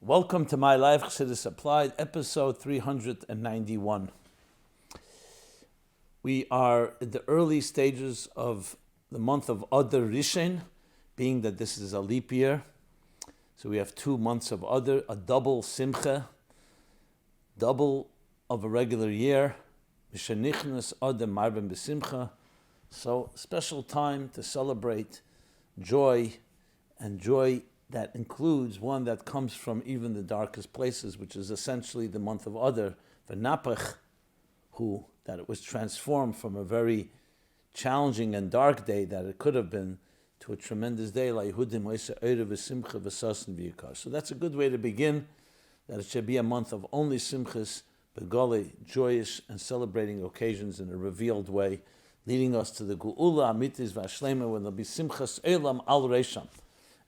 Welcome to My Life Chassidus Applied, episode 391. We are in the early stages of the month of Adar Rishon, being that this is a leap year. So we have 2 months of Adar, a double simcha, double of a regular year. Mishenichnas Adar Marben B'Simcha. So special time to celebrate joy, and joy that includes one that comes from even the darkest places, which is essentially the month of Adar, V'napach, that it was transformed from a very challenging and dark day that it could have been to a tremendous day, like Yehudim Oisa Eire V'Simcha V'Sasen V'Yikar. So that's a good way to begin, that it should be a month of only simchas, begoli, joyous and celebrating occasions in a revealed way, leading us to the Geula Amitis V'Ashlema, when there'll be simchas Eilam Al Reisham,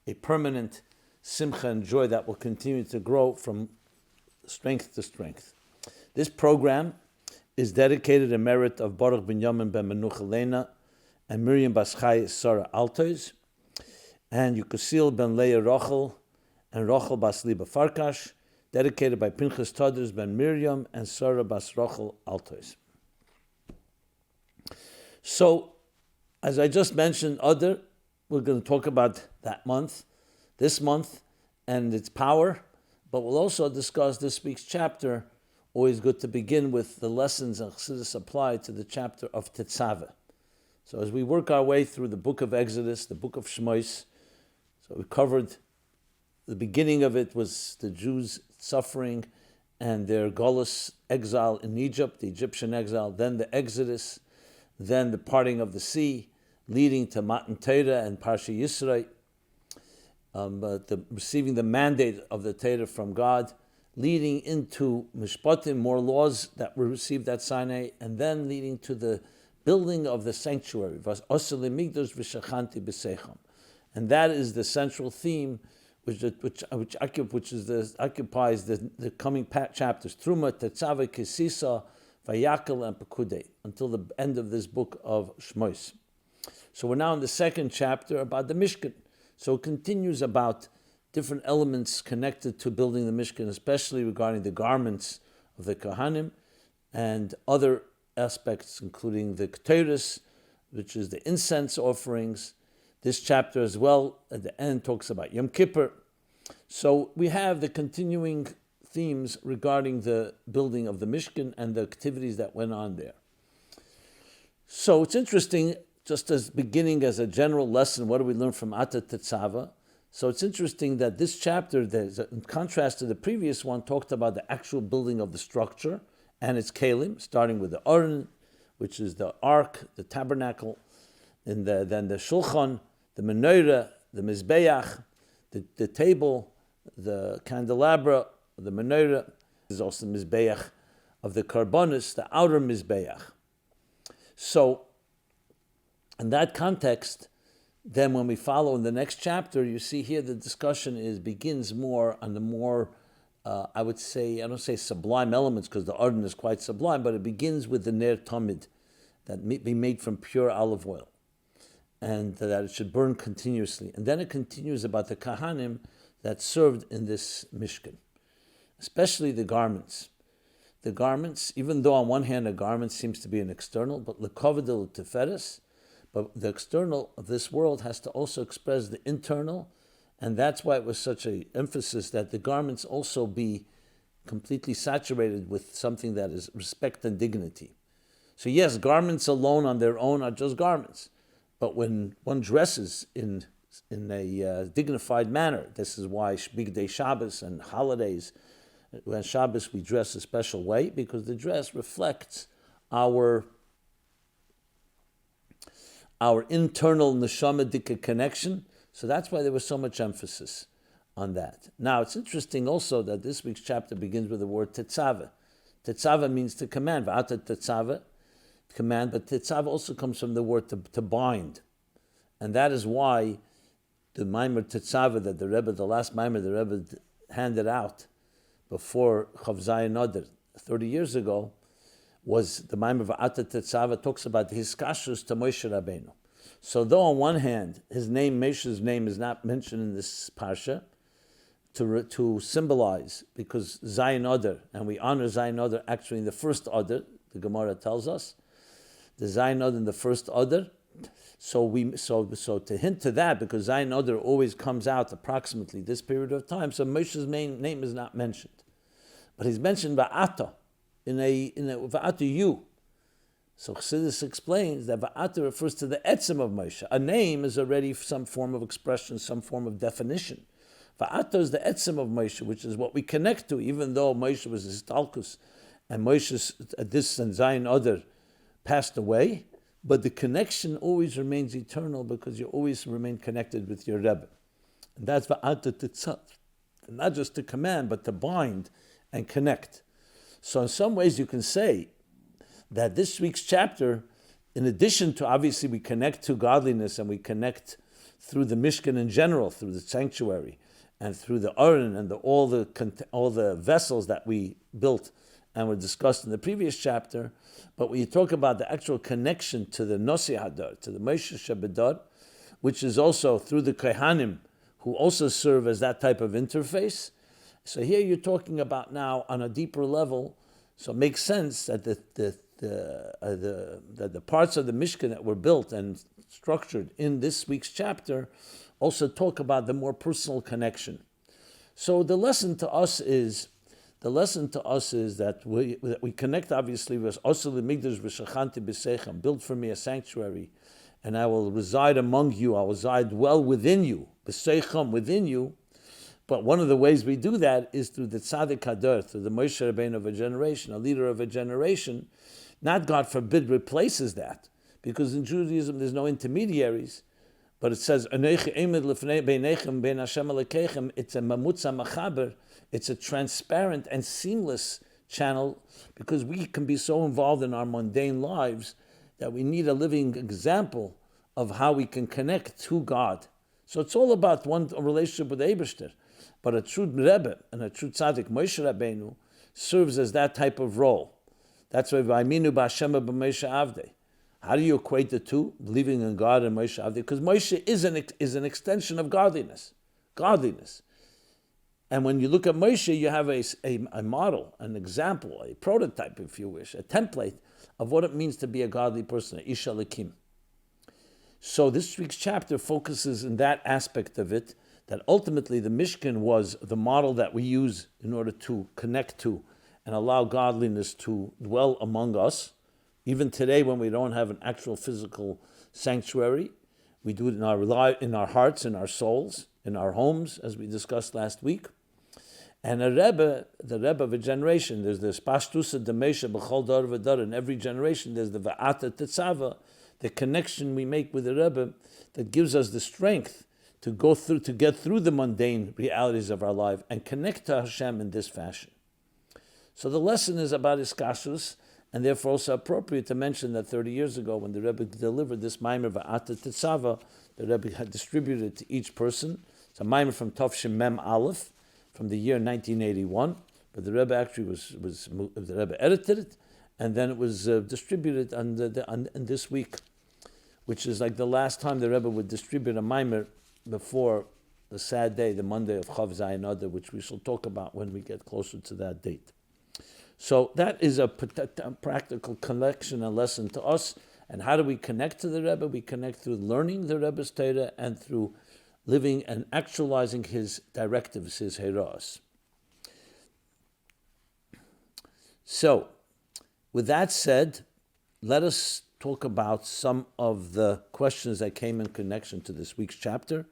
a permanent simcha and joy that will continue to grow from strength to strength. This program is dedicated in merit of Baruch ben Yamin ben Menucha Lena and Miriam Baschai Sarah Altois, and Yukusil ben Leah Rochel and Rochel Bas Liba Farkash, dedicated by Pinchas Taders ben Miriam and Sarah Bas Rochel Altois. So, as I just mentioned, Adar, we're going to talk about that month, this month, and its power, but we'll also discuss this week's chapter. Always good to begin with the lessons of Chassidus applied to the chapter of Tetzaveh. So as we work our way through the book of Exodus, the book of Shmos, so we covered the beginning of it was the Jews' suffering and their Golus exile in Egypt, the Egyptian exile, then the Exodus, then the parting of the sea, leading to Matan Torah and Pasha Yisrael, receiving the mandate of the Torah from God, leading into Mishpatim, more laws that were received at Sinai, and then leading to the building of the sanctuary, and that is the central theme, which occupies the coming chapters, Truma, Tetzaveh, Kesisa, Vayakel, and Pekudei, until the end of this book of Shmos. So we're now in the second chapter about the Mishkan. So it continues about different elements connected to building the Mishkan, especially regarding the garments of the Kohanim and other aspects, including the Keteris, which is the incense offerings. This chapter as well, at the end, talks about Yom Kippur. So we have the continuing themes regarding the building of the Mishkan and the activities that went on there. So it's interesting, just as beginning as a general lesson, what do we learn from Ata Tetzava? So it's interesting that this chapter, in contrast to the previous one, talked about the actual building of the structure and its kelim, starting with the Aron, which is the ark, the tabernacle, and then the shulchan, the menorah, the mizbeach, the table, the candelabra, the menorah. There's also the mizbeach of the karbonis, the outer mizbeach. So, in that context, then when we follow in the next chapter, you see here the discussion begins more on the more, I would say, I don't say sublime elements because the Arden is quite sublime, but it begins with the Ner Tamid, that be made from pure olive oil, and that it should burn continuously. And then it continues about the Kahanim that served in this Mishkan, especially the garments. The garments, even though on one hand a garment seems to be an external, but l'kovedel teferes, but the external of this world has to also express the internal, and that's why it was such an emphasis that the garments also be completely saturated with something that is respect and dignity. So yes, garments alone on their own are just garments, but when one dresses in a dignified manner, this is why Bigdei Shabbos and holidays, when Shabbos we dress a special way, because the dress reflects our internal neshama connection. So that's why there was so much emphasis on that. Now, it's interesting also that this week's chapter begins with the word Tetzaveh. Tetzaveh means to command. V'ata Tetzaveh, command, but Tetzaveh also comes from the word to bind. And that is why the Maimer Tetzaveh that the Rebbe, the last Maimer the Rebbe handed out before Chav Zayin Adar 30 years ago, was the Maimer of Ata Tetzava, talks about his kashus to Moshe Rabbeinu. So though on one hand, Moshe's name is not mentioned in this Parsha, to symbolize, because Zayin Adar, and we honor Zayin Adar actually in the first Adar, the Gemara tells us, the Zayin Adar in the first Adar. So to hint to that, because Zayin Adar always comes out approximately this period of time, so Moshe's main name is not mentioned, but he's mentioned Va'ata in a Va'ata you. So Chassidus explains that Va'ata refers to the etzem of Moshe. A name is already some form of expression, some form of definition. Va'ata is the etzem of Moshe, which is what we connect to, even though Moshe was his talkus, and Moshe's this and Zayin Adar passed away, but the connection always remains eternal because you always remain connected with your Rebbe. And that's Va'ata Tetzaveh. Not just to command, but to bind and connect. So in some ways you can say that this week's chapter, in addition to obviously we connect to godliness and we connect through the Mishkan in general, through the sanctuary, and through the Aron and all the vessels that we built and were discussed in the previous chapter, but when you talk about the actual connection to the Nosi Hadar, to the Moshe Shebedar, which is also through the Kohanim, who also serve as that type of interface. So here you're talking about now on a deeper level. So it makes sense that the parts of the Mishkan that were built and structured in this week's chapter also talk about the more personal connection. So the lesson to us is that we connect obviously with Osel Migdash v'Shachanti b'Seichem, build for me a sanctuary, and I will reside among you. I will reside well within you, b'Seichem, within you. But one of the ways we do that is through the Tzaddik Adar, through the Moshe Rabbeinu of a generation, a leader of a generation. Not, God forbid, replaces that, because in Judaism there's no intermediaries. But it says, it's a mamutza machaber, it's a transparent and seamless channel, because we can be so involved in our mundane lives that we need a living example of how we can connect to God. So it's all about a relationship with Eibishter. But a true Rebbe and a true Tzaddik, Moshe Rabbeinu, serves as that type of role. That's why V'aminu b'Hashem b'Moshe Avdei. How do you equate the two? Believing in God and Moshe Avdei? Because Moshe is an extension of godliness. And when you look at Moshe, you have a model, an example, a prototype, if you wish, a template of what it means to be a godly person, an Ish Elikim. So this week's chapter focuses in that aspect of it, that ultimately the Mishkan was the model that we use in order to connect to and allow godliness to dwell among us. Even today, when we don't have an actual physical sanctuary, we do it in our hearts, in our souls, in our homes, as we discussed last week. And the Rebbe of a generation, there's this Pashtusa Demesha B'chol Dar V'Dar. In every generation, there's the Va'ata Tetzava, the connection we make with the Rebbe that gives us the strength to get through the mundane realities of our life and connect to Hashem in this fashion. So the lesson is about Iskashus, and therefore also appropriate to mention that 30 years ago, when the Rebbe delivered this Maimer Va'ata Tetsava, the Rebbe had distributed it to each person. It's a Maimer from Tovshim Mem Aleph, from the year 1981, but the Rebbe actually the Rebbe edited it, and then it was distributed on this week, which is like the last time the Rebbe would distribute a Maimer before the sad day, the Monday of Chav Zayin Adar, which we shall talk about when we get closer to that date. So that is a practical connection and lesson to us. And how do we connect to the Rebbe? We connect through learning the Rebbe's Torah and through living and actualizing his directives, his heroes. So, with that said, let us talk about some of the questions that came in connection to this week's chapter.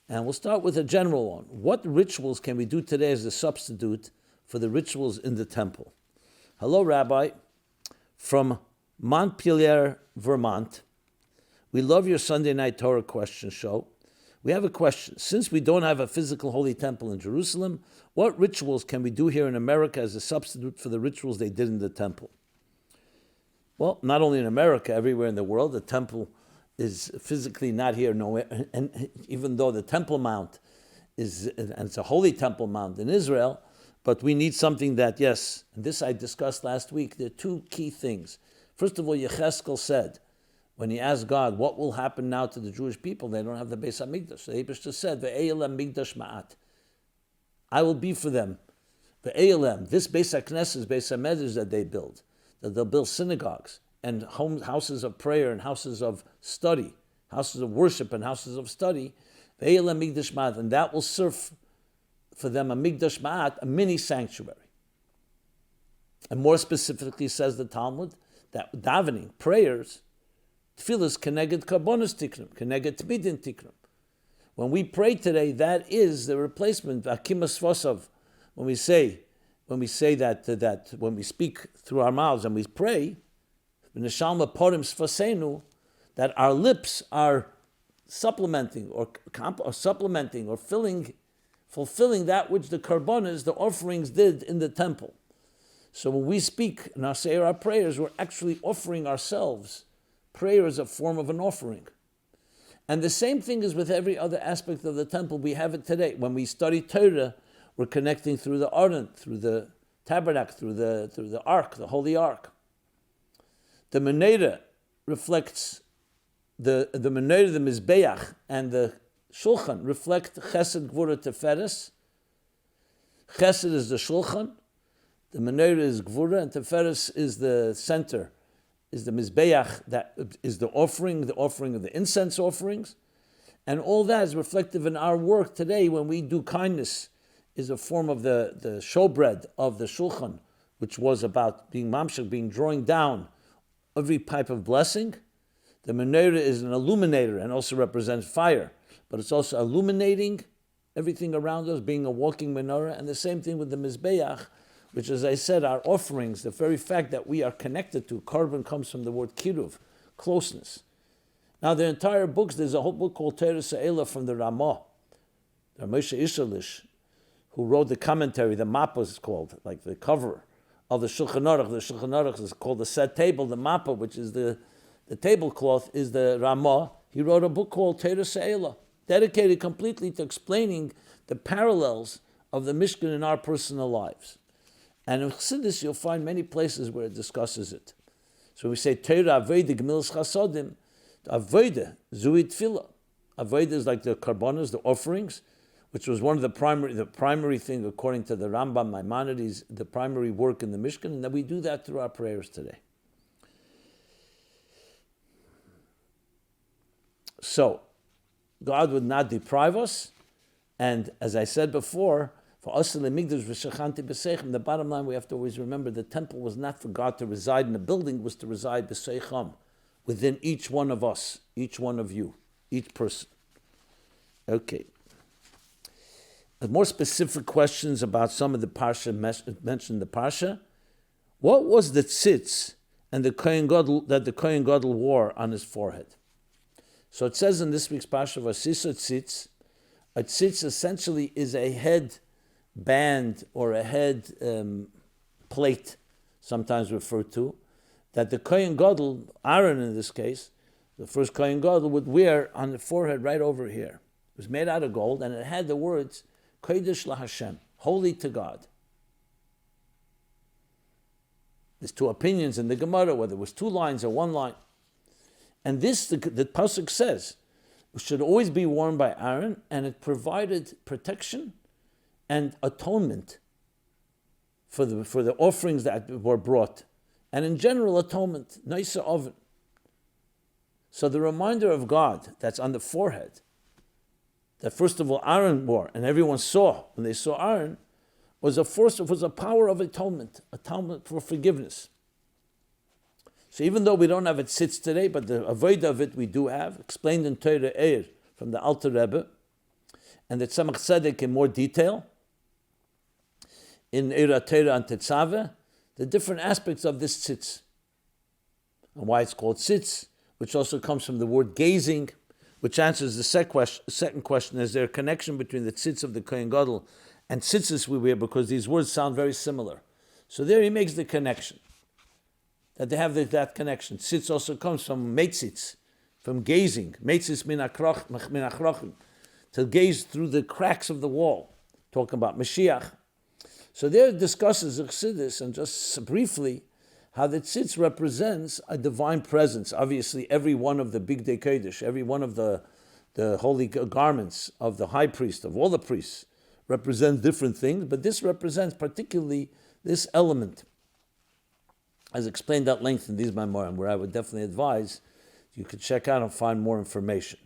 And we'll start with a general one. What rituals can we do today as a substitute for the rituals in the temple? Hello, Rabbi, from Montpelier, Vermont. We love your Sunday night Torah question show. We have a question. Since we don't have a physical holy temple in Jerusalem, what rituals can we do here in America as a substitute for the rituals they did in the temple? Well, not only in America, everywhere in the world, the temple is physically not here nowhere. And even though the Temple Mount and it's a holy Temple Mount in Israel, but we need something that, yes, and this I discussed last week, there are two key things. First of all, Yecheskel said, when he asked God, what will happen now to the Jewish people? They don't have the Beis HaMikdash. The Eibishter said, Ve'eilem Mikdash Ma'at. I will be for them. The ALM, this Beis HaKnesses, Beis HaMedrash that they build, that they'll build synagogues and houses of prayer and houses of study, houses of worship and houses of study, the ALM Migdash Ma'at, and that will serve for them a Migdash Ma'at, a mini sanctuary. And more specifically says the Talmud, that davening, prayers, tefillas keneged karbonos tiknum, keneged tmidin tiknum. When we pray today, that is the replacement, akimas vosav. When we say that when we speak through our mouths and we pray, v'neshalma porim sfasenu, that our lips are supplementing or fulfilling that which the karbonos, the offerings, did in the temple. So when we speak and say our prayers, we're actually offering ourselves. Prayer is a form of an offering. And the same thing is with every other aspect of the temple. We have it today. When we study Torah, we're connecting through the Aron, through the tabernacle, through the ark, the holy ark. The menorah reflects the menorah, the mizbeach, and the shulchan reflect chesed, gvura, teferes. Chesed is the shulchan. The menorah is gvura, and teferes is the center, is the mizbeach, that is the offering of the incense offerings. And all that is reflective in our work today when we do kindness, is a form of the showbread of the shulchan, which was about being mamshach, being drawing down every type of blessing. The menorah is an illuminator and also represents fire, but it's also illuminating everything around us, being a walking menorah. And the same thing with the mizbeach, which, as I said, our offerings, the very fact that we are connected to. Korban comes from the word kiruv, closeness. Now, the entire books, there's a whole book called Torah Se'ela from the Ramah, the Moshe Ishalish, who wrote the commentary, the mappa is called, like the cover of the Shulchan Aruch. The Shulchan Aruch is called the set table, the mappa, which is the tablecloth, is the Ramah. He wrote a book called Torah Se'ela, dedicated completely to explaining the parallels of the Mishkan in our personal lives. And in Chassidus, you'll find many places where it discusses it. So we say, Torah Avodah Gemilas Chasodim, Avodah, Zui Tefillah. Avodah is like the karbonos, the offerings, which was one of the primary thing, according to the Rambam Maimonides, the primary work in the Mishkan, and that we do that through our prayers today. So, God would not deprive us, and as I said before, for us in the Migdash v'shachanti b'seichem, the bottom line we have to always remember, the temple was not for God to reside in a building, it was to reside b'seichem, within each one of us, each one of you, each person. Okay. More specific questions about some of the Pasha mentioned the Pasha. What was the tzitz and the kohen gadol that the kohen gadol wore on his forehead? So it says in this week's Pasha, Vasisa tzitz. A tzitz essentially is a head band or a head plate, sometimes referred to, that the kohen gadol, Aaron in this case, the first kohen gadol, would wear on the forehead right over here. It was made out of gold, and it had the words Kodesh LaHashem, holy to God. There's two opinions in the Gemara, whether it was 2 lines or 1 line. And this, the Pasuk says, should always be worn by Aaron, and it provided protection and atonement for the offerings that were brought. And in general, atonement, Naisa Oven. So the reminder of God that's on the forehead, that first of all Aaron wore, and everyone saw, when they saw Aaron, was a power of atonement for forgiveness. So even though we don't have it tzitz today, but the avodah of it we do have, explained in Torah Eir from the Alter Rebbe, and the Tzemach Tzedek in more detail, in Eir Torah and Tetzaveh, the different aspects of this tzitz, and why it's called tzitz, which also comes from the word gazing, which answers the second question, is there a connection between the tzitz of the Kohen Gadol and tzitzis we wear, because these words sound very similar. So there he makes the connection, that they have that connection. Tzitz also comes from meitzitz, from gazing, meitzitz min achrachim, to gaze through the cracks of the wall, talking about Mashiach. So there it discusses Chassidus, and just briefly, how the tzitz represents a divine presence. Obviously, every one of the Big Day Kodesh, every one of the holy garments of the high priest, of all the priests, represents different things, but this represents particularly this element, as explained at length in these memoirs, where I would definitely advise you could check out and find more information.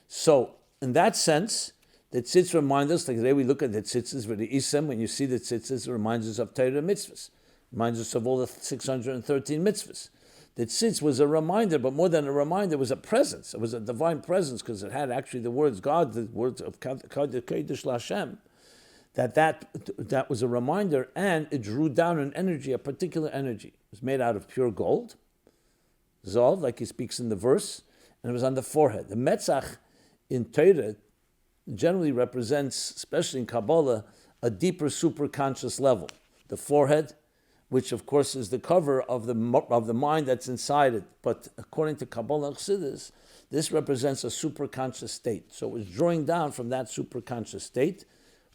So, in that sense, the tzitz reminds us, like today we look at the tzitzis with the isem, when you see the tzitzis, it reminds us of Torah mitzvahs, reminds us of all the 613 mitzvahs. The tzitz was a reminder, but more than a reminder, it was a presence. It was a divine presence, because it had actually the words God, the words of Kodesh Lashem, that was a reminder, and it drew down an energy, a particular energy. It was made out of pure gold, Zov, like he speaks in the verse, and it was on the forehead. The Metzach in Torah generally represents, especially in Kabbalah, a deeper superconscious level. The forehead, which of course is the cover of the mind that's inside it, but according to Kabbalah and Chassidus, this represents a superconscious state. So it was drawing down from that superconscious state,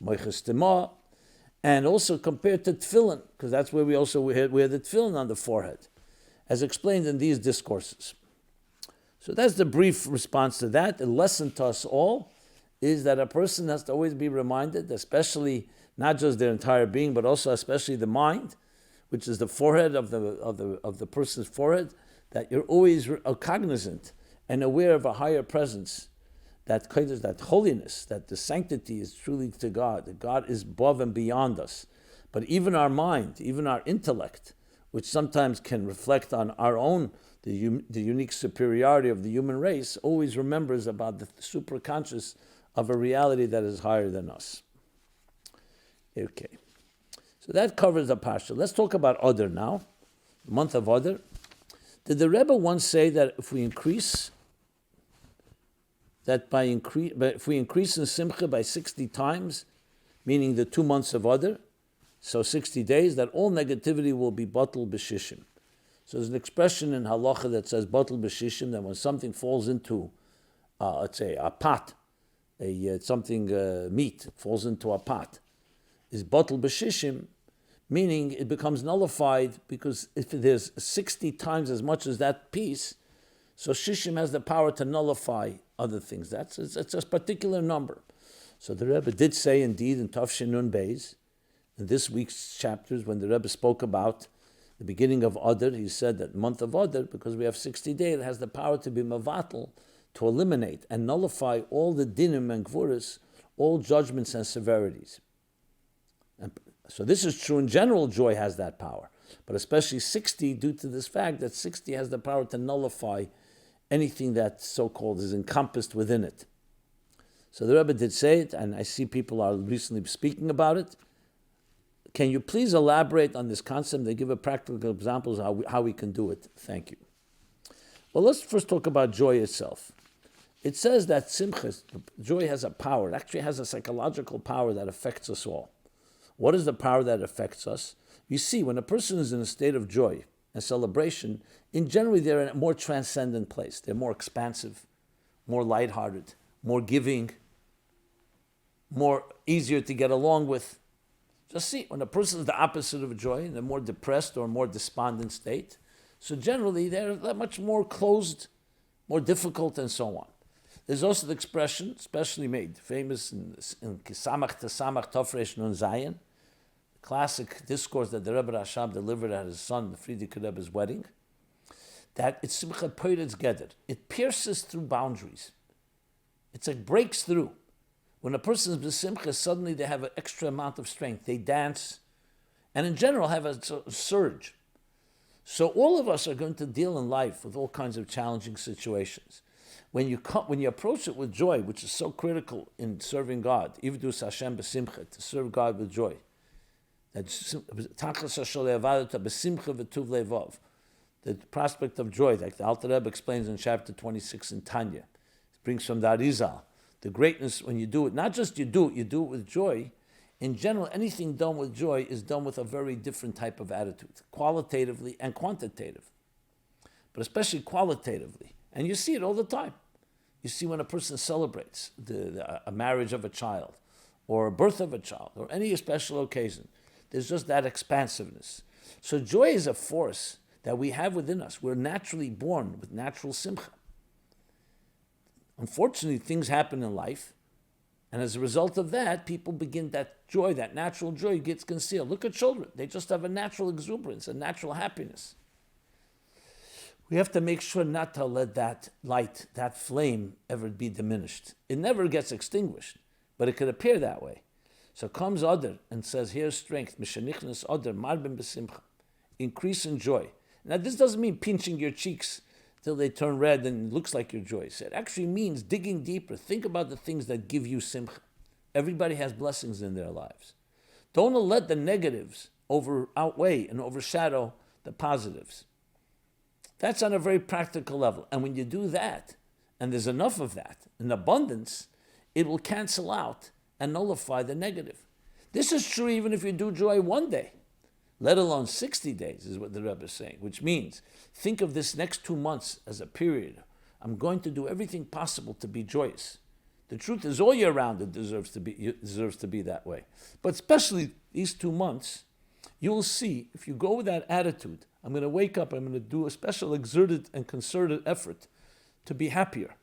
Moiches Tema, and also compared to tefillin, because that's where we had the tefillin on the forehead, as explained in these discourses. So that's the brief response to that. The lesson to us all is that a person has to always be reminded, especially not just their entire being, but also especially the mind, which is the forehead of the person's forehead, that you're always cognizant and aware of a higher presence, that holiness, that the sanctity is truly to God, that God is above and beyond us. But even our mind, even our intellect, which sometimes can reflect on our own, the unique superiority of the human race, always remembers about the superconscious of a reality that is higher than us. Okay. So that covers the Pasha. Let's talk about Adar now, the month of Adar. Did the Rebbe once say that if we increase in simcha by 60 times, meaning the 2 months of Adar, so 60 days, that all negativity will be batel b'shishim. So there's an expression in halacha that says batel b'shishim, that when something falls into, let's say, a pot, meat falls into a pot, is batel b'shishim, meaning it becomes nullified, because if there's 60 times as much as that piece, so shishim has the power to nullify other things. It's a particular number. So the Rebbe did say, indeed, in Tafshin Nun Beis, in this week's chapters, when the Rebbe spoke about the beginning of Adar, he said that month of Adar, because we have 60 days, it has the power to be mavatel, to eliminate and nullify all the dinim and gvuras, all judgments and severities. And so this is true in general, joy has that power, but especially 60, due to this fact that 60 has the power to nullify anything that so-called is encompassed within it. So the Rebbe did say it, and I see people are recently speaking about it. Can you please elaborate on this concept and give a practical examples of how we can do it? Thank you. Well, let's first talk about joy itself. It says that simcha, joy has a power. It actually has a psychological power that affects us all. What is the power that affects us? You see, when a person is in a state of joy and celebration, in general, they're in a more transcendent place. They're more expansive, more lighthearted, more giving, more easier to get along with. Just see, when a person is the opposite of joy, in a more depressed or more despondent state, so generally they're much more closed, more difficult, and so on. There's also the expression, especially made famous in Kisamach Tesamach Tofresh Nun Zayin, classic discourse that the Rebbe Rashab delivered at his son, the Friedrich Rebbe's wedding, that it's simcha poiretz geder. It pierces through boundaries. It's like breaks through. When a person is b'simcha, suddenly they have an extra amount of strength. They dance, and in general have a surge. So all of us are going to deal in life with all kinds of challenging situations. When you approach it with joy, which is so critical in serving God, Ivdus Hashem b'simcha, to serve God with joy. The prospect of joy, like the Alter Rebbe explains in chapter 26 in Tanya, it brings from the Arizal. The greatness, when you do it, not just you do it with joy. In general, anything done with joy is done with a very different type of attitude, qualitatively and quantitative, but especially qualitatively. And you see it all the time. You see when a person celebrates a marriage of a child, or a birth of a child, or any special occasion, there's just that expansiveness. So joy is a force that we have within us. We're naturally born with natural simcha. Unfortunately, things happen in life And as a result of that, people begin that joy, that natural joy gets concealed. Look at children. They just have a natural exuberance, a natural happiness. We have to make sure not to let that light, that flame, ever be diminished. It never gets extinguished, but it could appear that way. So comes Adar and says, here's strength. Mishanichnas Adar, marbim besimcha. Increase in joy. Now this doesn't mean pinching your cheeks till they turn red and it looks like your joy. It actually means digging deeper. Think about the things that give you simcha. Everybody has blessings in their lives. Don't let the negatives outweigh and overshadow the positives. That's on a very practical level. And when you do that, and there's enough of that, in abundance, it will cancel out and nullify the negative. This is true even if you do joy one day, let alone 60 days, is what the Rebbe is saying, which means think of this next 2 months as a period. I'm going to do everything possible to be joyous. The truth is, all year round it deserves to be that way. But especially these 2 months, you'll see, if you go with that attitude, I'm going to wake up, I'm going to do a special exerted and concerted effort to be happier,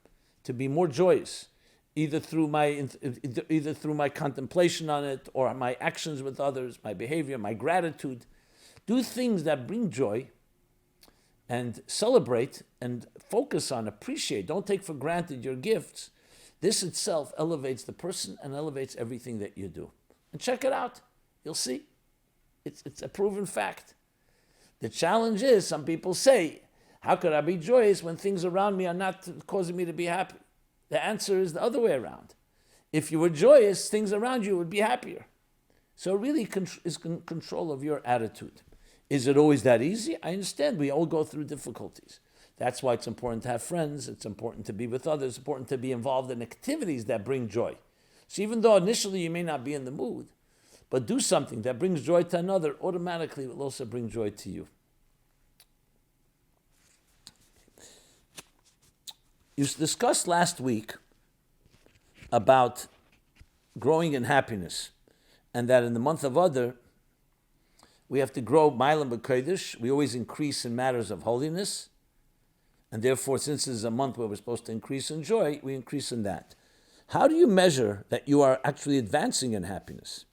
to be more joyous, either through my contemplation on it or my actions with others, my behavior, my gratitude. Do things that bring joy and celebrate and focus on, appreciate. Don't take for granted your gifts. This itself elevates the person and elevates everything that you do. And check it out. You'll see. It's a proven fact. The challenge is, some people say, how could I be joyous when things around me are not causing me to be happy? The answer is the other way around. If you were joyous, things around you would be happier. So it really is control of your attitude. Is it always that easy? I understand. We all go through difficulties. That's why it's important to have friends. It's important to be with others. It's important to be involved in activities that bring joy. So even though initially you may not be in the mood, but do something that brings joy to another, automatically it will also bring joy to you. You discussed last week about growing in happiness, and that in the month of Adar, we have to grow Mailam B'Kodesh. We always increase in matters of holiness, and therefore, since this is a month where we're supposed to increase in joy, we increase in that. How do you measure that you are actually advancing in happiness?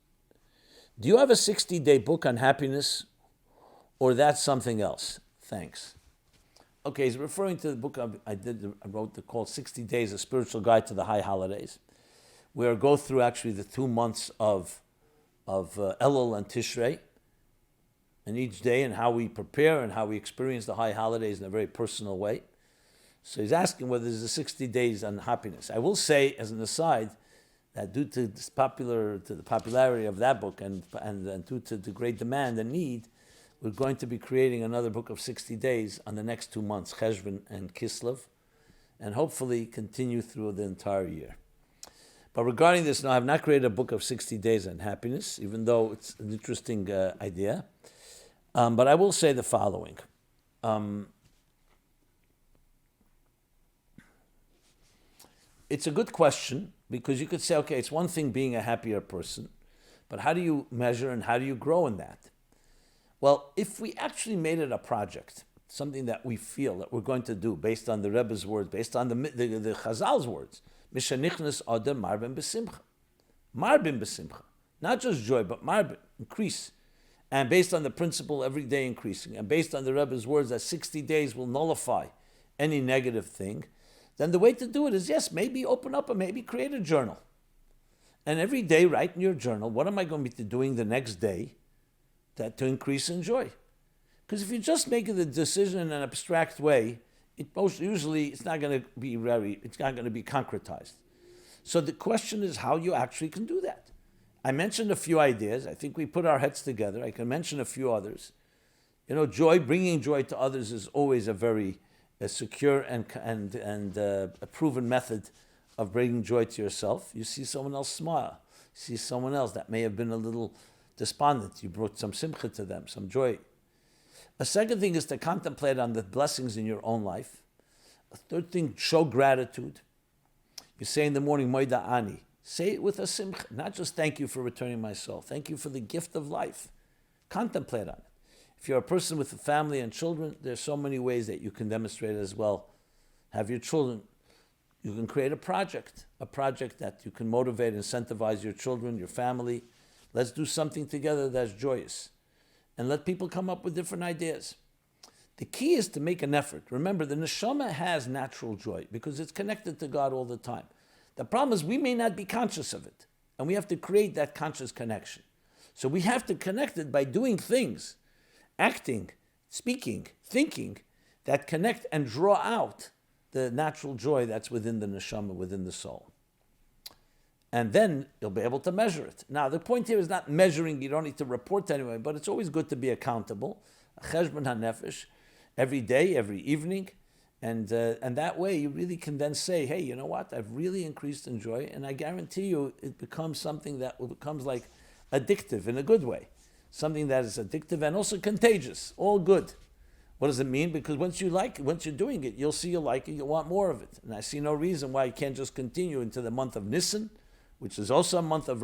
Do you have a 60-day book on happiness, or that's something else? Thanks. Okay, he's referring to the book I wrote called 60 Days, A Spiritual Guide to the High Holidays, where I go through actually the 2 months of Elul and Tishrei, and each day and how we prepare and how we experience the high holidays in a very personal way. So he's asking whether there's a 60 days on happiness. I will say, as an aside, that due to the popularity of that book and due to the great demand and need, we're going to be creating another book of 60 days on the next 2 months, Cheshvan and Kislev, and hopefully continue through the entire year. But regarding this, now I have not created a book of 60 days on happiness, even though it's an interesting idea. But I will say the following. It's a good question, because you could say, okay, it's one thing being a happier person, but how do you measure and how do you grow in that? Well, if we actually made it a project, something that we feel that we're going to do based on the Rebbe's words, based on the Chazal's words, Mishanichnas Adar marbim besimcha. Marbim besimcha. Not just joy, but marbim, increase. And based on the principle every day increasing, and based on the Rebbe's words that 60 days will nullify any negative thing, then the way to do it is, yes, maybe open up and maybe create a journal. And every day write in your journal, what am I going to be doing the next day to increase in joy? Because if you just make the decision in an abstract way, it's not going to be concretized. So the question is how you actually can do that. I mentioned a few ideas. I think we put our heads together. I can mention a few others. Bringing joy to others is always a very secure and a proven method of bringing joy to yourself. You see someone else smile. You see someone else that may have been a little despondent. You brought some simcha to them, some joy. A second thing is to contemplate on the blessings in your own life. A third thing, show gratitude. You say in the morning, Moida Ani. Say it with a simcha, not just thank you for returning my soul. Thank you for the gift of life. Contemplate on it. If you're a person with a family and children, there's so many ways that you can demonstrate it as well. Have your children, You can create a project that you can motivate, incentivize your children, your family. Let's do something together that's joyous. And let people come up with different ideas. The key is to make an effort. Remember, the neshama has natural joy because it's connected to God all the time. The problem is we may not be conscious of it, and we have to create that conscious connection. So we have to connect it by doing things, acting, speaking, thinking, that connect and draw out the natural joy that's within the neshama, within the soul. And then you'll be able to measure it. Now, the point here is not measuring, you don't need to report to anyone, but it's always good to be accountable. Cheshbon hanefesh, every day, every evening. And that way you really can then say, hey, you know what? I've really increased in joy, and I guarantee you it becomes something that becomes like addictive in a good way. Something that is addictive and also contagious, all good. What does it mean? Because once you're doing it, you'll see you like it, you'll want more of it. And I see no reason why you can't just continue into the month of Nisan, which is also a month of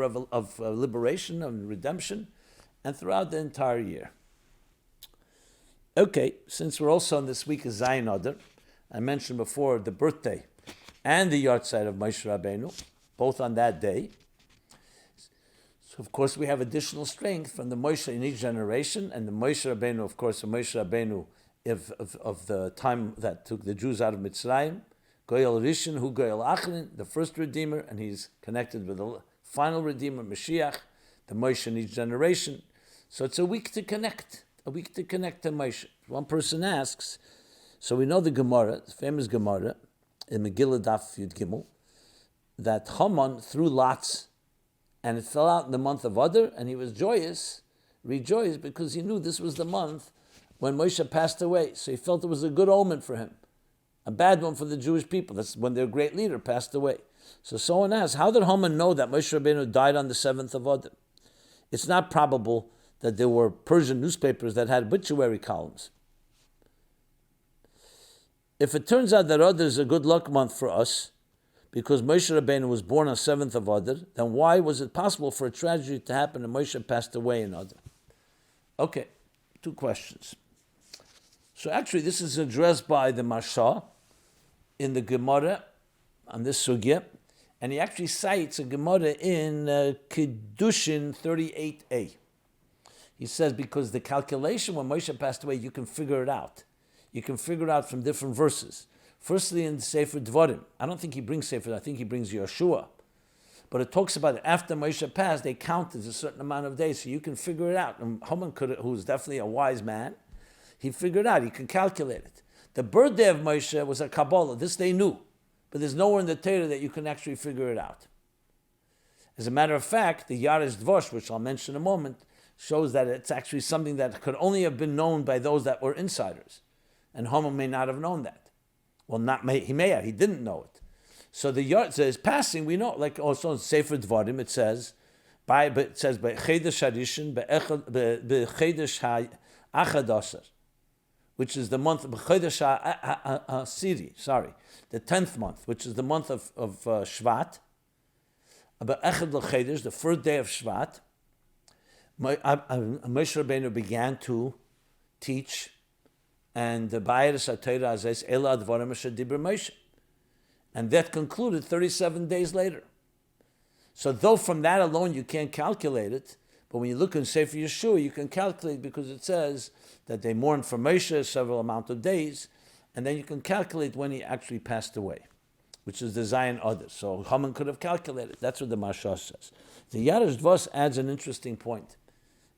liberation and redemption, and throughout the entire year. Okay, since we're also on this week of Zayin Adar, I mentioned before the birthday and the yahrzeit of Moshe Rabbeinu, both on that day. So of course we have additional strength from the Moshe in each generation, and the Moshe Rabbeinu, of course, the Moshe Rabbeinu of the time that took the Jews out of Mitzrayim, Goyal Rishon, Hu Goyal Achrin, the first Redeemer, and he's connected with the final Redeemer, Mashiach, the Moshe in each generation. So it's a week to connect to Moshe. One person asks, so we know the Gemara, the famous Gemara, in Megillah Daf Yud Gimel, that Haman threw lots, and it fell out in the month of Adar, and he was rejoiced, because he knew this was the month when Moshe passed away. So he felt it was a good omen for him. A bad one for the Jewish people. That's when their great leader passed away. So someone asks, how did Haman know that Moshe Rabbeinu died on the 7th of Adar? It's not probable that there were Persian newspapers that had obituary columns. If it turns out that Adar is a good luck month for us, because Moshe Rabbeinu was born on 7th of Adar, then why was it possible for a tragedy to happen and Moshe passed away in Adar? Okay, 2 questions. So actually this is addressed by the Masha in the Gemara on this sugya, and he actually cites a Gemara in Kiddushin 38a. He says because the calculation when Moshe passed away, you can figure it out. You can figure it out from different verses. Firstly, in Sefer Dvarim, I don't think he brings Sefer, I think he brings Yeshua. But it talks about it. After Moshe passed, they counted a certain amount of days, so you can figure it out. And Haman who's definitely a wise man, he figured out, he can calculate it. The birthday of Moshe was a Kabbalah, this they knew. But there's nowhere in the Torah that you can actually figure it out. As a matter of fact, the Yaresh Dvosh, which I'll mention in a moment, shows that it's actually something that could only have been known by those that were insiders. And Haman may not have known that. Well, he may have, he didn't know it. So the yard says passing, we know, like also in Sefer Dvarim, it says by Chedesh Harishin Chedesh Achadasar, which is the month of Chedesh Asiri, the 10th month, which is the month of Shvat. Be'echad l'Chedesh, the first day of Shvat, Moshe Rabbeinu began to teach. And the Ba'eres HaTorah says, Ela Advarim Asher Dibur Moshe. And that concluded 37 days later. So though from that alone you can't calculate it, but when you look in Sefer Yeshua, you can calculate because it says that they mourned for Moshe several amount of days, and then you can calculate when he actually passed away, which is the Zayin Adar. So Haman could have calculated. That's what the Masha says. The Yaresh Dvosh adds an interesting point.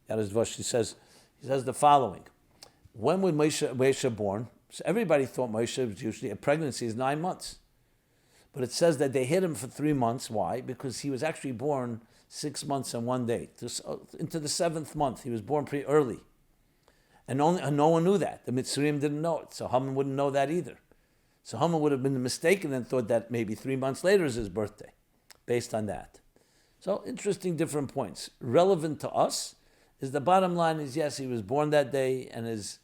Yaresh Dvosh, he says the following. When was Moshe born? So everybody thought Moshe was usually a pregnancy is 9 months. But it says that they hid him for 3 months. Why? Because he was actually born 6 months and 1 day. Into the 7th month. He was born pretty early. And no one knew that. The Mitzrayim didn't know it. So Haman wouldn't know that either. So Haman would have been mistaken and thought that maybe 3 months later is his birthday. Based on that. So interesting different points. Relevant to us is the bottom line is yes, he was born that day and his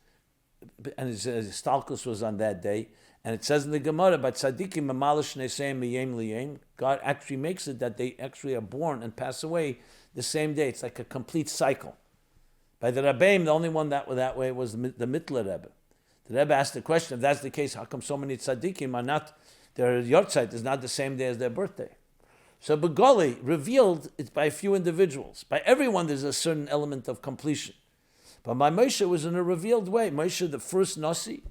stalkus was on that day, and it says in the Gemara, "But tzaddikim mamalish neseim miyem liyem." God actually makes it that they actually are born and pass away the same day. It's like a complete cycle. By the Rebbeim, the only one that was that way was the Mittler Rebbe. The Rebbe asked the question: if that's the case, how come so many tzaddikim are not? their yortzeit is not the same day as their birthday. So Begoli revealed it by a few individuals. By everyone there's a certain element of completion. But by Moshe it was in a revealed way. Moshe, the first Nasi,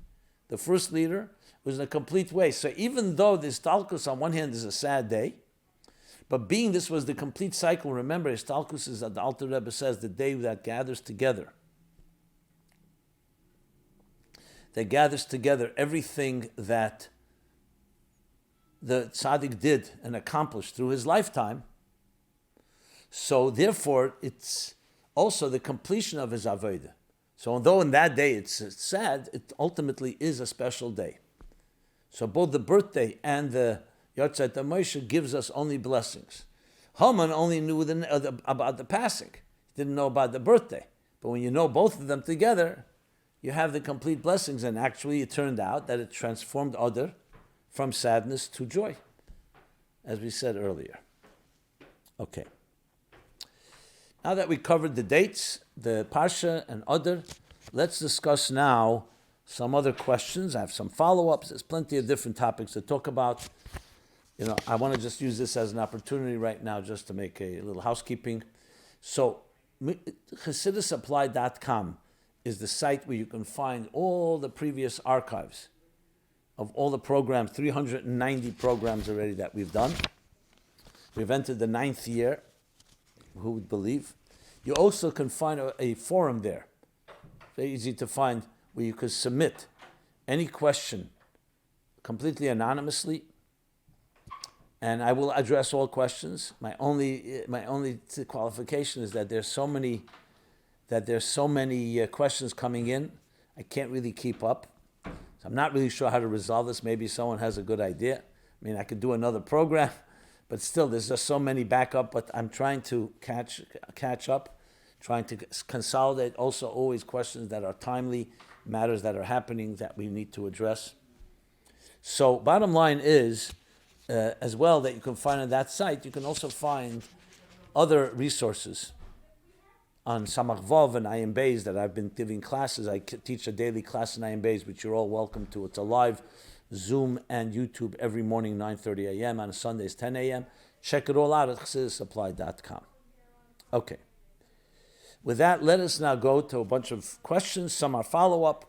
the first leader, was in a complete way. So even though this Talkus on one hand is a sad day, but being this was the complete cycle, remember, Talkus is, the Alter Rebbe says, the day that gathers together. That gathers together everything that the tzaddik did and accomplished through his lifetime. So therefore, it's also the completion of his avodah. So although in that day it's sad, it ultimately is a special day. So both the birthday and the Yortzeit Moshe gives us only blessings. Haman only knew about the passing. He didn't know about the birthday. But when you know both of them together, you have the complete blessings. And actually it turned out that it transformed Adar from sadness to joy, as we said earlier. Okay. Now that we covered the dates, the Pasha and Adar, let's discuss now some other questions. I have some follow-ups. There's plenty of different topics to talk about. I want to just use this as an opportunity right now just to make a little housekeeping. So, ChassidusApply.com is the site where you can find all the previous archives of all the programs, 390 programs already that we've done. We've entered the 9th year. Who would believe? You also can find a forum there. Very easy to find, where you could submit any question completely anonymously, and I will address all questions. My only qualification is that there's so many questions coming in, I can't really keep up. So I'm not really sure how to resolve this. Maybe someone has a good idea. I could do another program, but still, there's just so many backup. But I'm trying to catch up, trying to consolidate. Also, always questions that are timely, matters that are happening that we need to address. So, bottom line is, as well, that you can find on that site, you can also find other resources on Samach Vav and Ayin Beis that I've been giving classes. I teach a daily class in Ayin Beis, which you're all welcome to. It's a live Zoom and YouTube every morning, 9:30 a.m. On Sundays, 10 a.m. Check it all out at ChassidusApply.com. Okay. With that, let us now go to a bunch of questions. Some are follow-up.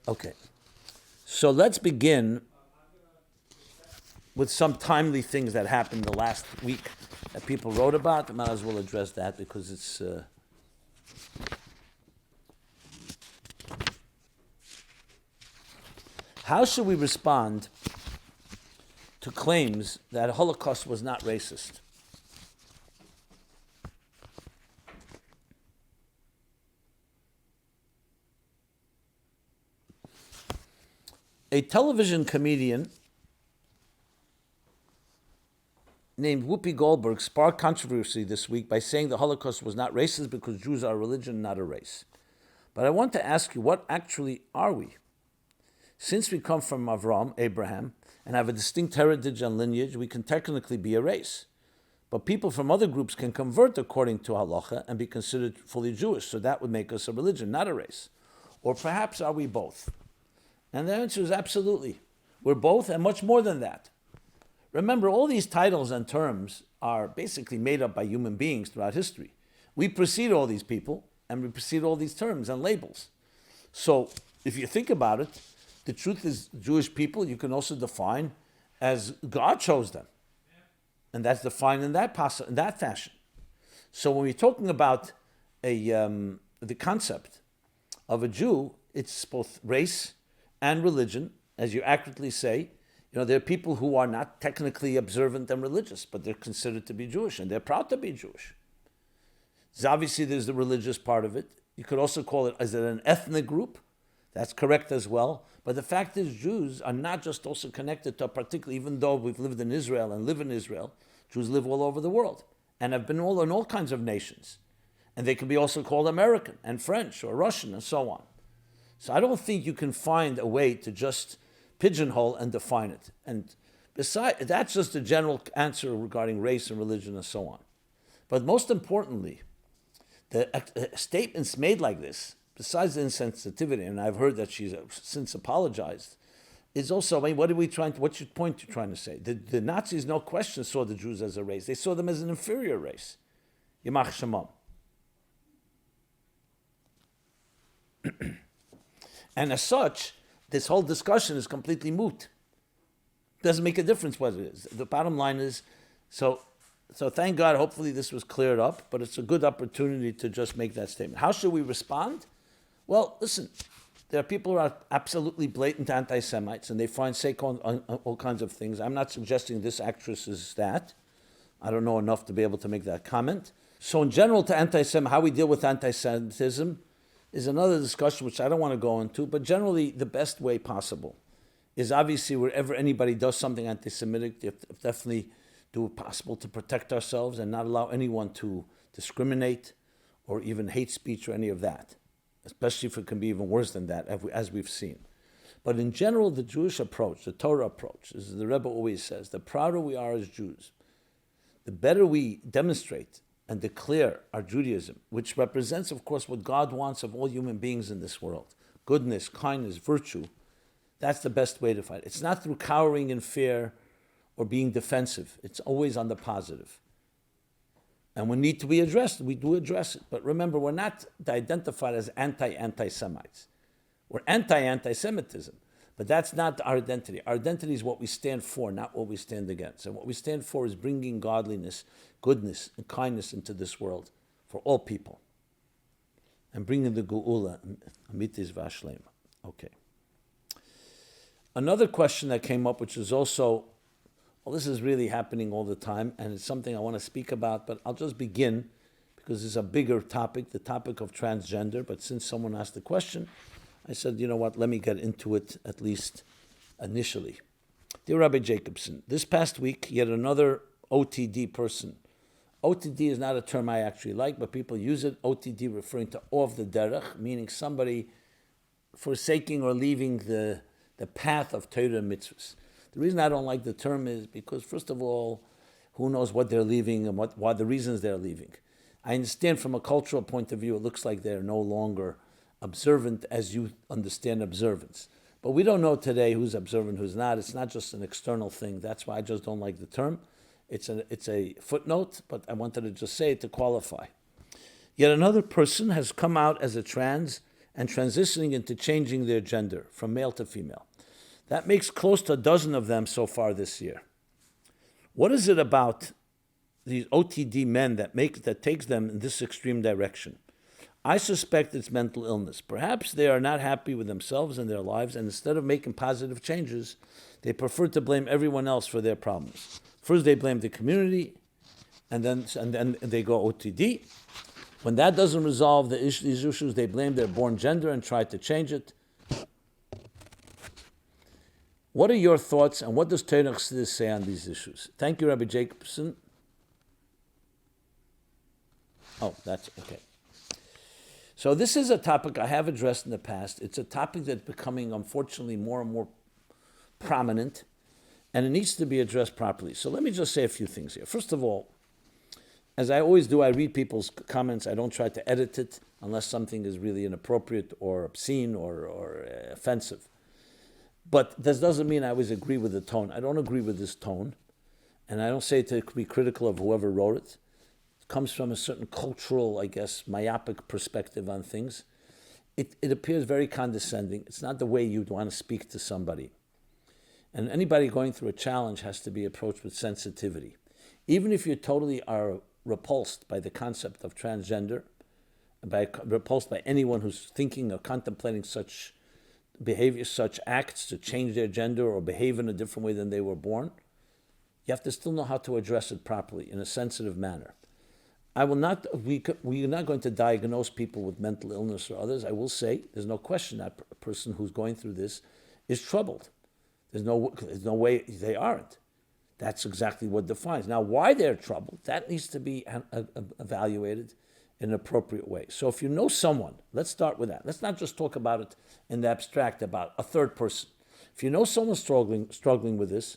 Okay. So let's begin with some timely things that happened the last week that people wrote about. I might as well address that because it's... How should we respond to claims that the Holocaust was not racist? A television comedian named Whoopi Goldberg sparked controversy this week by saying the Holocaust was not racist because Jews are a religion, not a race. But I want to ask you, what actually are we? Since we come from Avram, Abraham, and have a distinct heritage and lineage, we can technically be a race. But people from other groups can convert according to halacha and be considered fully Jewish, so that would make us a religion, not a race. Or perhaps are we both? And the answer is absolutely. We're both, and much more than that. Remember, all these titles and terms are basically made up by human beings throughout history. We precede all these people, and we precede all these terms and labels. So, if you think about it, the truth is Jewish people you can also define as God chose them. And that's defined in that fashion. So when we're talking about the concept of a Jew, it's both race and religion, as you accurately say. There are people who are not technically observant and religious, but they're considered to be Jewish, and they're proud to be Jewish. So obviously, there's the religious part of it. You could also call it, is it an ethnic group? That's correct as well. But the fact is, Jews are not just also connected to a particular, even though we've lived in Israel and live in Israel, Jews live all over the world and have been all in all kinds of nations. And they can be also called American and French or Russian and so on. So I don't think you can find a way to just pigeonhole and define it. And besides, that's just a general answer regarding race and religion and so on. But most importantly, the statements made like this, besides the insensitivity, and I've heard that she's since apologized, is also, what's your point you're trying to say? The Nazis, no question, saw the Jews as a race. They saw them as an inferior race. Yamach Shemam. And as such, this whole discussion is completely moot. Doesn't make a difference what it is. The bottom line is, so thank God, hopefully this was cleared up, but it's a good opportunity to just make that statement. How should we respond? Well, listen, there are people who are absolutely blatant anti-Semites, and they find sake on all kinds of things. I'm not suggesting this actress is that. I don't know enough to be able to make that comment. So in general, how we deal with anti-Semitism is another discussion which I don't want to go into, but generally the best way possible is obviously wherever anybody does something anti-Semitic, you definitely do it possible to protect ourselves and not allow anyone to discriminate or even hate speech or any of that, especially if it can be even worse than that, as we've seen. But in general, the Jewish approach, the Torah approach, as the Rebbe always says, the prouder we are as Jews, the better we demonstrate and declare our Judaism, which represents, of course, what God wants of all human beings in this world. Goodness, kindness, virtue. That's the best way to fight. It's not through cowering in fear or being defensive. It's always on the positive. And when need to be addressed, we do address it. But remember, we're not identified as anti-Semites. We're anti-Semitism. But that's not our identity. Our identity is what we stand for, not what we stand against. And what we stand for is bringing godliness, goodness, and kindness into this world for all people. And bringing the Geula, Amitis Vashlema. Okay. Another question that came up, which is also, well, this is really happening all the time, and it's something I want to speak about, but I'll just begin, because it's a bigger topic, the topic of transgender. But since someone asked the question, I said, you know what, let me get into it at least initially. Dear Rabbi Jacobson, this past week, yet another OTD person. OTD is not a term I actually like, but people use it. OTD referring to off the derech, meaning somebody forsaking or leaving the path of Torah and mitzvahs. The reason I don't like the term is because, first of all, who knows what they're leaving and what the reasons they're leaving. I understand from a cultural point of view, it looks like they're no longer observant as you understand observance. But we don't know today who's observant, who's not. It's not just an external thing. That's why I just don't like the term. It's a footnote, but I wanted to just say it to qualify. Yet another person has come out as a trans and transitioning into changing their gender from male to female. That makes close to a dozen of them so far this year. What is it about these OTD men that takes them in this extreme direction? I suspect it's mental illness. Perhaps they are not happy with themselves and their lives, and instead of making positive changes, they prefer to blame everyone else for their problems. First, they blame the community, and then they go OTD. When that doesn't resolve these issues, they blame their born gender and try to change it. What are your thoughts, and what does Torah Chassidus say on these issues? Thank you, Rabbi Jacobson. Oh, that's okay. So this is a topic I have addressed in the past. It's a topic that's becoming, unfortunately, more and more prominent, and it needs to be addressed properly. So let me just say a few things here. First of all, as I always do, I read people's comments. I don't try to edit it unless something is really inappropriate or obscene or offensive. But this doesn't mean I always agree with the tone. I don't agree with this tone, and I don't say it to be critical of whoever wrote it. It comes from a certain cultural, I guess, myopic perspective on things. It appears very condescending. It's not the way you'd want to speak to somebody. And anybody going through a challenge has to be approached with sensitivity. Even if you totally are repulsed by the concept of transgender, repulsed by anyone who's thinking or contemplating such behavior, such acts to change their gender or behave in a different way than they were born, you have to still know how to address it properly in a sensitive manner. We are not going to diagnose people with mental illness or others. I will say there's no question that a person who's going through this is troubled. There's no way they aren't. That's exactly what defines. Now, why they're troubled, that needs to be evaluated in an appropriate way. So if you know someone, let's start with that. Let's not just talk about it in the abstract, about a third person. If you know someone struggling with this,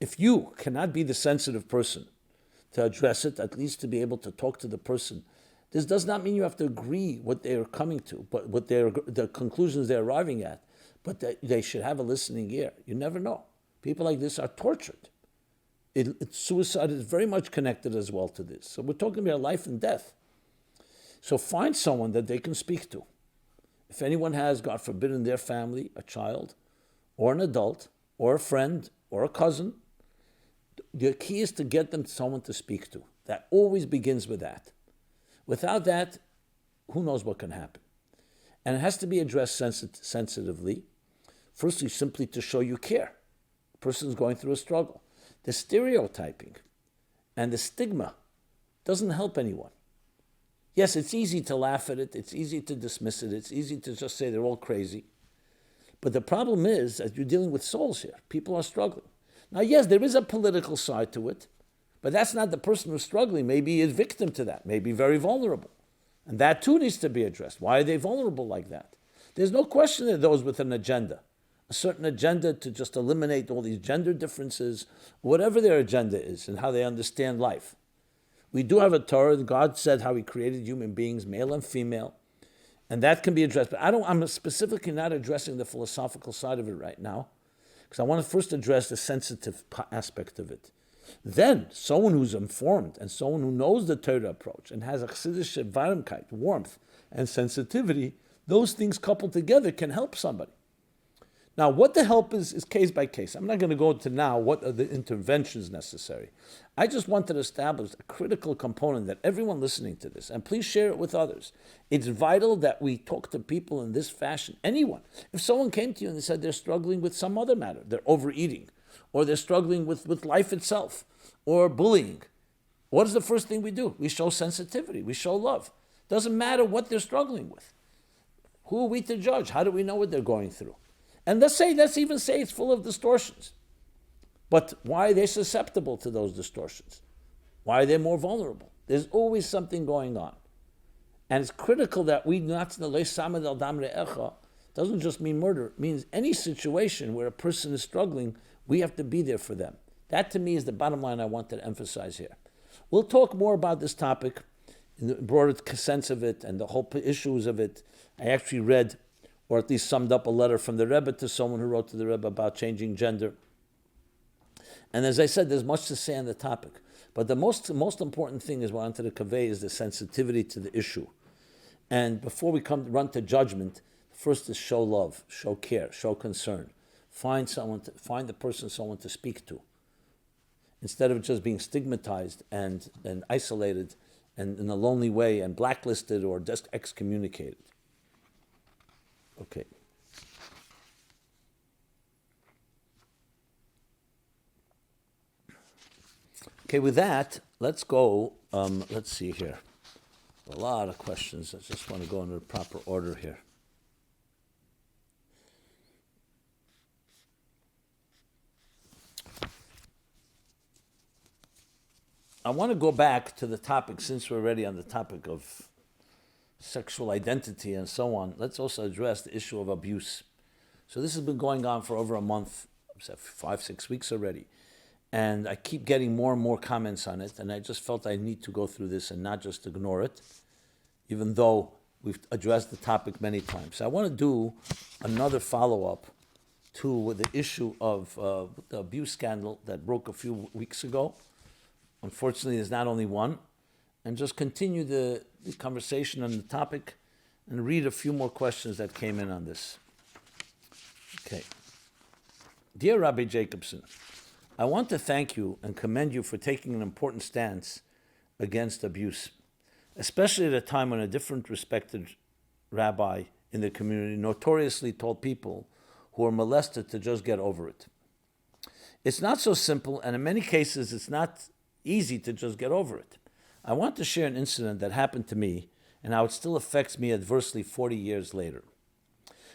if you cannot be the sensitive person to address it, at least to be able to talk to the person This does not mean you have to agree what they are coming to, but what the conclusions they're arriving at, but they should have a listening ear. You never know. People like this are tortured. Suicide is very much connected as well to this. So we're talking about life and death. So find someone that they can speak to. If anyone has, God forbid, in their family, a child, or an adult, or a friend, or a cousin, the key is to get them someone to speak to. That always begins with that. Without that, who knows what can happen? And it has to be addressed sensitively. Firstly, simply to show you care. The person's going through a struggle. The stereotyping and the stigma doesn't help anyone. Yes, it's easy to laugh at it. It's easy to dismiss it. It's easy to just say they're all crazy. But the problem is that you're dealing with souls here. People are struggling. Now, yes, there is a political side to it, but that's not the person who's struggling. Maybe he's victim to that. Maybe very vulnerable. And that too needs to be addressed. Why are they vulnerable like that? There's no question that those with an agenda, a certain agenda to just eliminate all these gender differences, whatever their agenda is and how they understand life. We do have a Torah. God said how he created human beings, male and female, and that can be addressed. But I'm specifically not addressing the philosophical side of it right now, because I want to first address the sensitive aspect of it. Then, someone who's informed and someone who knows the Torah approach and has a Chassidic Warmkeit, warmth and sensitivity, those things coupled together can help somebody. Now, what the help is case by case. I'm not going to go into now what are the interventions necessary. I just want to establish a critical component that everyone listening to this, and please share it with others. It's vital that we talk to people in this fashion. Anyone. If someone came to you and they said they're struggling with some other matter, they're overeating, or they're struggling with life itself, or bullying, what is the first thing we do? We show sensitivity. We show love. Doesn't matter what they're struggling with. Who are we to judge? How do we know what they're going through? And let's even say it's full of distortions. But why are they susceptible to those distortions? Why are they more vulnerable? There's always something going on. And it's critical that we not doesn't just mean murder. It means any situation where a person is struggling, we have to be there for them. That to me is the bottom line I want to emphasize here. We'll talk more about this topic in the broader sense of it and the whole issues of it. I actually read, or at least summed up, a letter from the Rebbe to someone who wrote to the Rebbe about changing gender. And as I said, there's much to say on the topic. But the most important thing is what I wanted to convey is the sensitivity to the issue. And before we run to judgment, first is show love, show care, show concern. Find the person someone to speak to, instead of just being stigmatized and isolated and in a lonely way and blacklisted or just excommunicated. Okay. Okay, with that, let's go. Let's see here. A lot of questions. I just want to go in the proper order here. I want to go back to the topic, since we're already on the topic of sexual identity and so on. Let's also address the issue of abuse. So this has been going on for over a month, 5-6 weeks already. And I keep getting more and more comments on it, and I just felt I need to go through this and not just ignore it, even though we've addressed the topic many times. So I want to do another follow-up to the issue of the abuse scandal that broke a few weeks ago. Unfortunately, there's not only one. And just continue the conversation on the topic and read a few more questions that came in on this. Okay. Dear Rabbi Jacobson, I want to thank you and commend you for taking an important stance against abuse, especially at a time when a different respected rabbi in the community notoriously told people who are molested to just get over it. It's not so simple, and in many cases it's not easy to just get over it. I want to share an incident that happened to me and how it still affects me adversely 40 years later.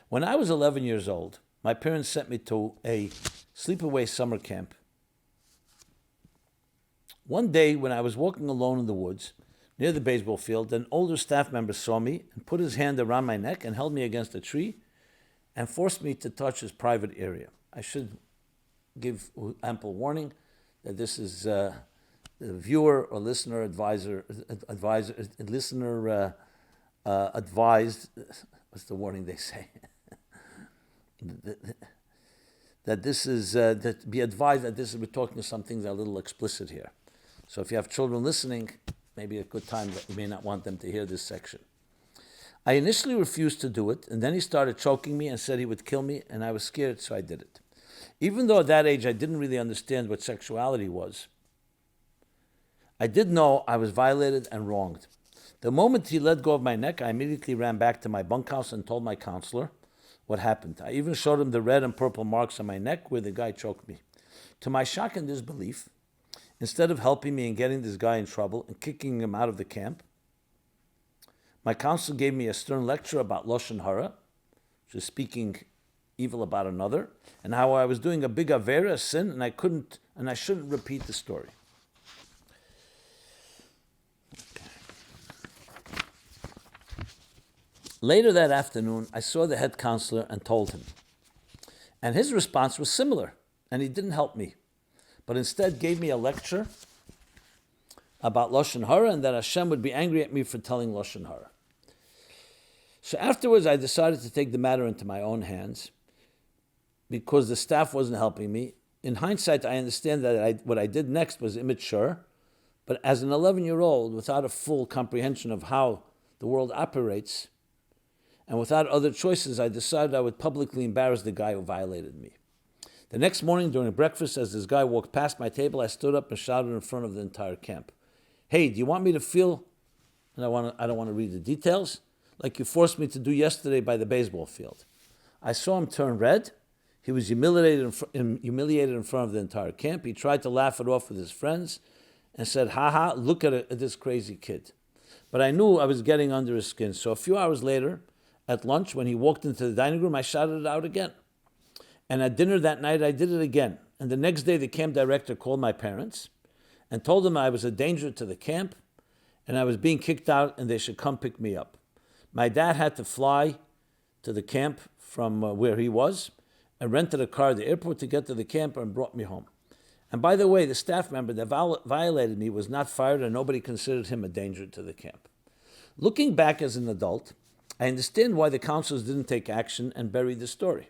When I was 11 years old, my parents sent me to a sleepaway summer camp. One day, when I was walking alone in the woods near the baseball field, an older staff member saw me and put his hand around my neck and held me against a tree and forced me to touch his private area. I should give ample warning that this is viewer or listener advised, what's the warning they say? that this is, that be advised that we're talking some things that are a little explicit here. So if you have children listening, maybe a good time that you may not want them to hear this section. I initially refused to do it, and then he started choking me and said he would kill me, and I was scared, so I did it. Even though at that age I didn't really understand what sexuality was, I did know I was violated and wronged. The moment he let go of my neck, I immediately ran back to my bunkhouse and told my counselor what happened. I even showed him the red and purple marks on my neck where the guy choked me. To my shock and disbelief, instead of helping me and getting this guy in trouble and kicking him out of the camp, my counselor gave me a stern lecture about Lashon Hara, which is speaking evil about another, and how I was doing a big avera, a sin, and I shouldn't repeat the story. Later that afternoon, I saw the head counselor and told him. And his response was similar, and he didn't help me, but instead gave me a lecture about Lashon Hara and that Hashem would be angry at me for telling Lashon Hara. So afterwards, I decided to take the matter into my own hands because the staff wasn't helping me. In hindsight, I understand that what I did next was immature, but as an 11-year-old, without a full comprehension of how the world operates, and without other choices, I decided I would publicly embarrass the guy who violated me. The next morning during breakfast, as this guy walked past my table, I stood up and shouted in front of the entire camp, "Hey, do you want me to feel," and I don't want to read the details, "like you forced me to do yesterday by the baseball field?" I saw him turn red. He was humiliated in front of the entire camp. He tried to laugh it off with his friends and said, "Ha ha, look at this crazy kid." But I knew I was getting under his skin. So a few hours later, at lunch, when he walked into the dining room, I shouted it out again. And at dinner that night, I did it again. And the next day, the camp director called my parents and told them I was a danger to the camp and I was being kicked out and they should come pick me up. My dad had to fly to the camp from where he was and rented a car at the airport to get to the camp and brought me home. And by the way, the staff member that violated me was not fired and nobody considered him a danger to the camp. Looking back as an adult, I understand why the counselors didn't take action and bury the story.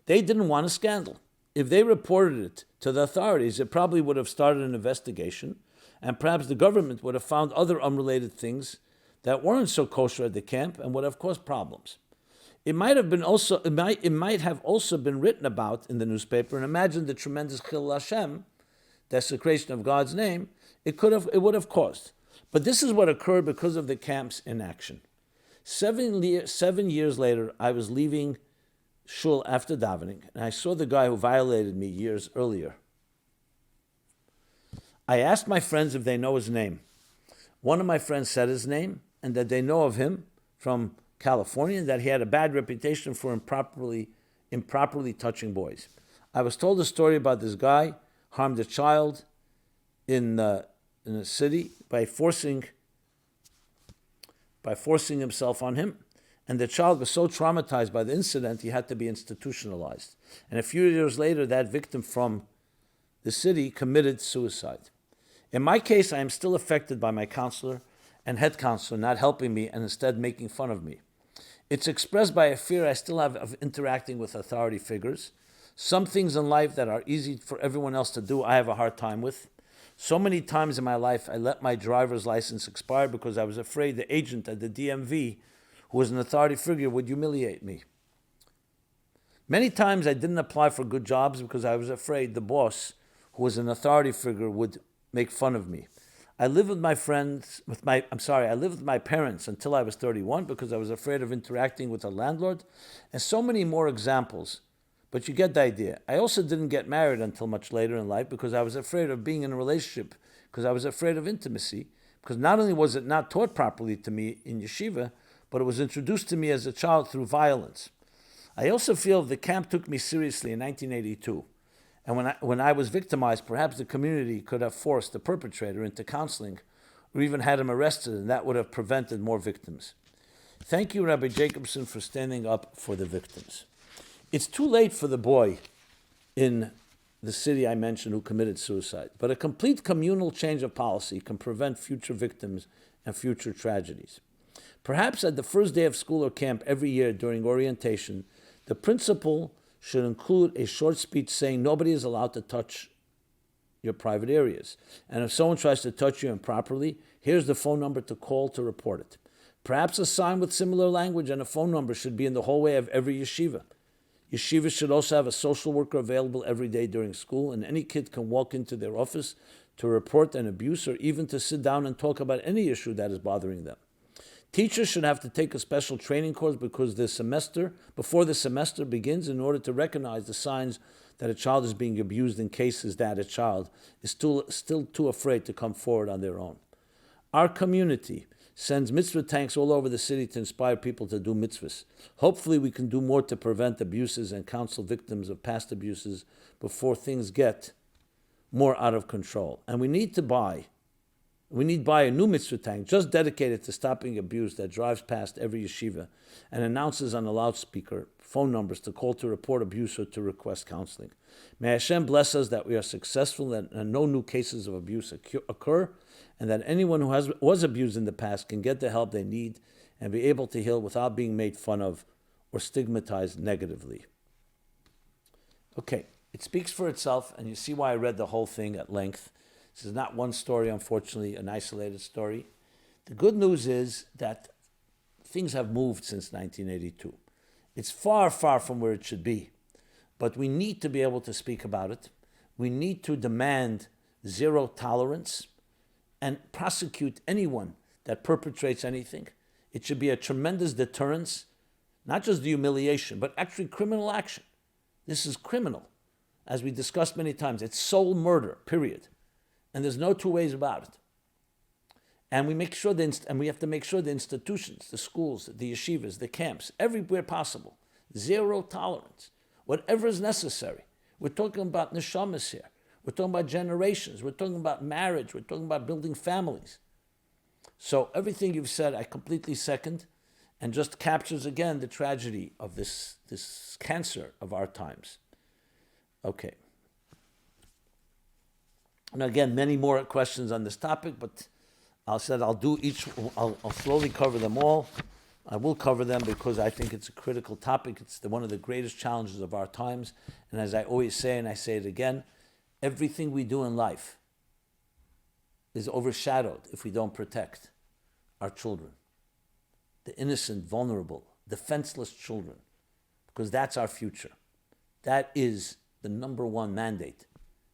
They didn't want a scandal. If they reported it to the authorities, it probably would have started an investigation, and perhaps the government would have found other unrelated things that weren't so kosher at the camp and would have caused problems. It might have also been written about in the newspaper, and imagine the tremendous Chil Hashem, desecration of God's name, it would have caused. But this is what occurred because of the camp's inaction. 7 years later, I was leaving shul after davening, and I saw the guy who violated me years earlier. I asked my friends if they know his name. One of my friends said his name, and that they know of him from California, and that he had a bad reputation for improperly touching boys. I was told a story about this guy harmed a child in a city by forcing himself on him, and the child was so traumatized by the incident he had to be institutionalized. And a few years later, that victim from the city committed suicide. In my case, I am still affected by my counselor and head counselor not helping me and instead making fun of me. It's expressed by a fear I still have of interacting with authority figures. Some things in life that are easy for everyone else to do, I have a hard time with. So many times in my life, I let my driver's license expire because I was afraid the agent at the DMV, who was an authority figure, would humiliate me. Many times I didn't apply for good jobs because I was afraid the boss, who was an authority figure, would make fun of me. I lived with my parents until I was 31 because I was afraid of interacting with a landlord, and so many more examples. But you get the idea. I also didn't get married until much later in life because I was afraid of being in a relationship, because I was afraid of intimacy, because not only was it not taught properly to me in yeshiva, but it was introduced to me as a child through violence. I also feel the camp took me seriously in 1982. And when I was victimized, perhaps the community could have forced the perpetrator into counseling or even had him arrested, and that would have prevented more victims. Thank you, Rabbi Jacobson, for standing up for the victims. It's too late for the boy in the city I mentioned who committed suicide. But a complete communal change of policy can prevent future victims and future tragedies. Perhaps at the first day of school or camp every year during orientation, the principal should include a short speech saying nobody is allowed to touch your private areas. And if someone tries to touch you improperly, here's the phone number to call to report it. Perhaps a sign with similar language and a phone number should be in the hallway of every yeshiva. Yeshivas should also have a social worker available every day during school, and any kid can walk into their office to report an abuse or even to sit down and talk about any issue that is bothering them. Teachers should have to take a special training course before the semester begins in order to recognize the signs that a child is being abused in cases that a child is still too afraid to come forward on their own. Our community sends mitzvah tanks all over the city to inspire people to do mitzvahs. Hopefully we can do more to prevent abuses and counsel victims of past abuses before things get more out of control. And we need to buy a new mitzvah tank just dedicated to stopping abuse that drives past every yeshiva and announces on a loudspeaker phone numbers to call to report abuse or to request counseling. May Hashem bless us that we are successful and no new cases of abuse occur, and that anyone who was abused in the past can get the help they need and be able to heal without being made fun of or stigmatized negatively. Okay, it speaks for itself, and you see why I read the whole thing at length. This is not one story, unfortunately, an isolated story. The good news is that things have moved since 1982. It's far, far from where it should be. But we need to be able to speak about it. We need to demand zero tolerance and prosecute anyone that perpetrates anything. It should be a tremendous deterrence, not just the humiliation, but actually criminal action. This is criminal. As we discussed many times, it's soul murder, period. And there's no two ways about it. And we have to make sure the institutions, the schools, the yeshivas, the camps, everywhere possible, zero tolerance, whatever is necessary. We're talking about neshamas here. We're talking about generations. We're talking about marriage. We're talking about building families. So everything you've said, I completely second, and just captures again the tragedy of this cancer of our times. Okay. And again, many more questions on this topic, but I'll slowly cover them all. I will cover them because I think it's a critical topic. It's one of the greatest challenges of our times. And as I always say, and I say it again, everything we do in life is overshadowed if we don't protect our children. The innocent, vulnerable, defenseless children, because that's our future. That is the number one mandate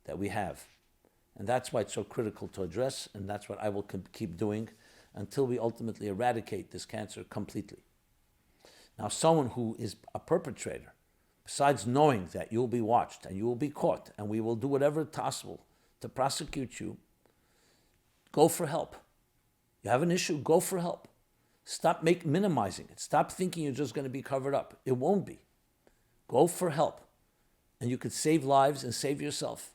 that we have. And that's why it's so critical to address, and that's what I will keep doing until we ultimately eradicate this cancer completely. Now, someone who is a perpetrator, besides knowing that you will be watched and you will be caught, and we will do whatever possible to prosecute you, go for help. You have an issue, go for help. Stop minimizing it. Stop thinking you're just going to be covered up. It won't be. Go for help. And you could save lives and save yourself.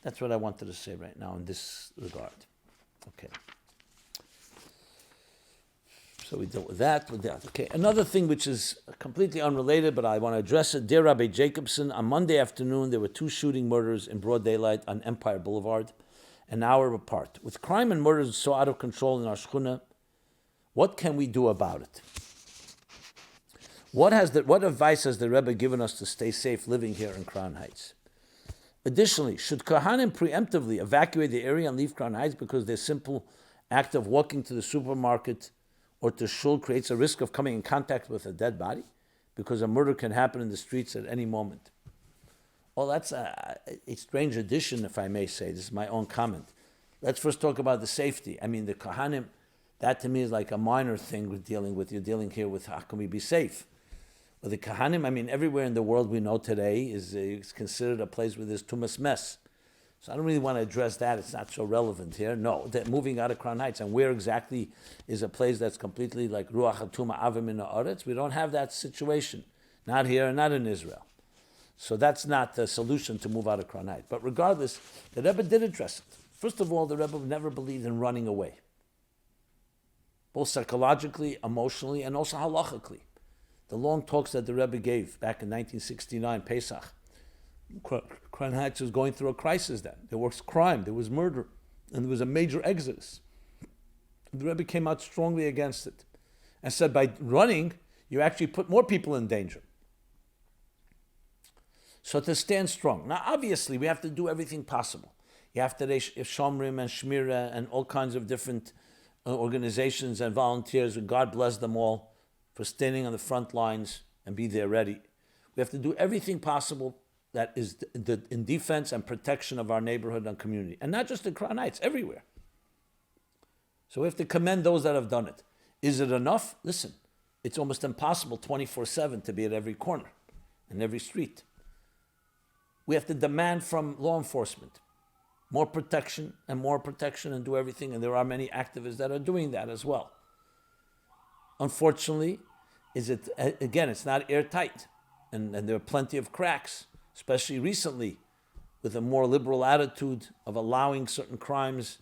That's what I wanted to say right now in this regard. Okay. So we dealt with that. Okay. Another thing which is completely unrelated, but I want to address it. Dear Rabbi Jacobson, on Monday afternoon, there were 2 shooting murders in broad daylight on Empire Boulevard, an hour apart. With crime and murders so out of control in our shchuna, what can we do about it? What advice has the Rebbe given us to stay safe living here in Crown Heights? Additionally, should kohanim preemptively evacuate the area and leave Crown Heights because their simple act of walking to the supermarket or to shul creates a risk of coming in contact with a dead body? Because a murder can happen in the streets at any moment. Well, that's a strange addition, if I may say. This is my own comment. Let's first talk about the safety. I mean, the kohanim, that to me is like a minor thing we're dealing with. You're dealing here with how can we be safe? But the kohanim, I mean, everywhere in the world we know today is considered a place where there's too much mess. So I don't really want to address that. It's not so relevant here. No, that moving out of Crown Heights and where exactly is a place that's completely like Ruach HaTuma Avim in the Aretz. We don't have that situation. Not here and not in Israel. So that's not the solution to move out of Crown Heights. But regardless, the Rebbe did address it. First of all, the Rebbe never believed in running away. Both psychologically, emotionally, and also halachically. The long talks that the Rebbe gave back in 1969, Pesach, Crown Heights was going through a crisis then. There was crime, there was murder, and there was a major exodus. The Rebbe came out strongly against it and said by running, you actually put more people in danger. So to stand strong. Now, obviously, we have to do everything possible. You have to reach Shomrim and Shmira and all kinds of different organizations and volunteers, and God bless them all for standing on the front lines and be there ready. We have to do everything possible that is in defense and protection of our neighborhood and community. And not just in Crown Heights, everywhere. So we have to commend those that have done it. Is it enough? Listen, it's almost impossible 24/7 to be at every corner, in every street. We have to demand from law enforcement more protection and do everything. And there are many activists that are doing that as well. Unfortunately, it's not airtight. And there are plenty of cracks, especially recently, with a more liberal attitude of allowing certain crimes.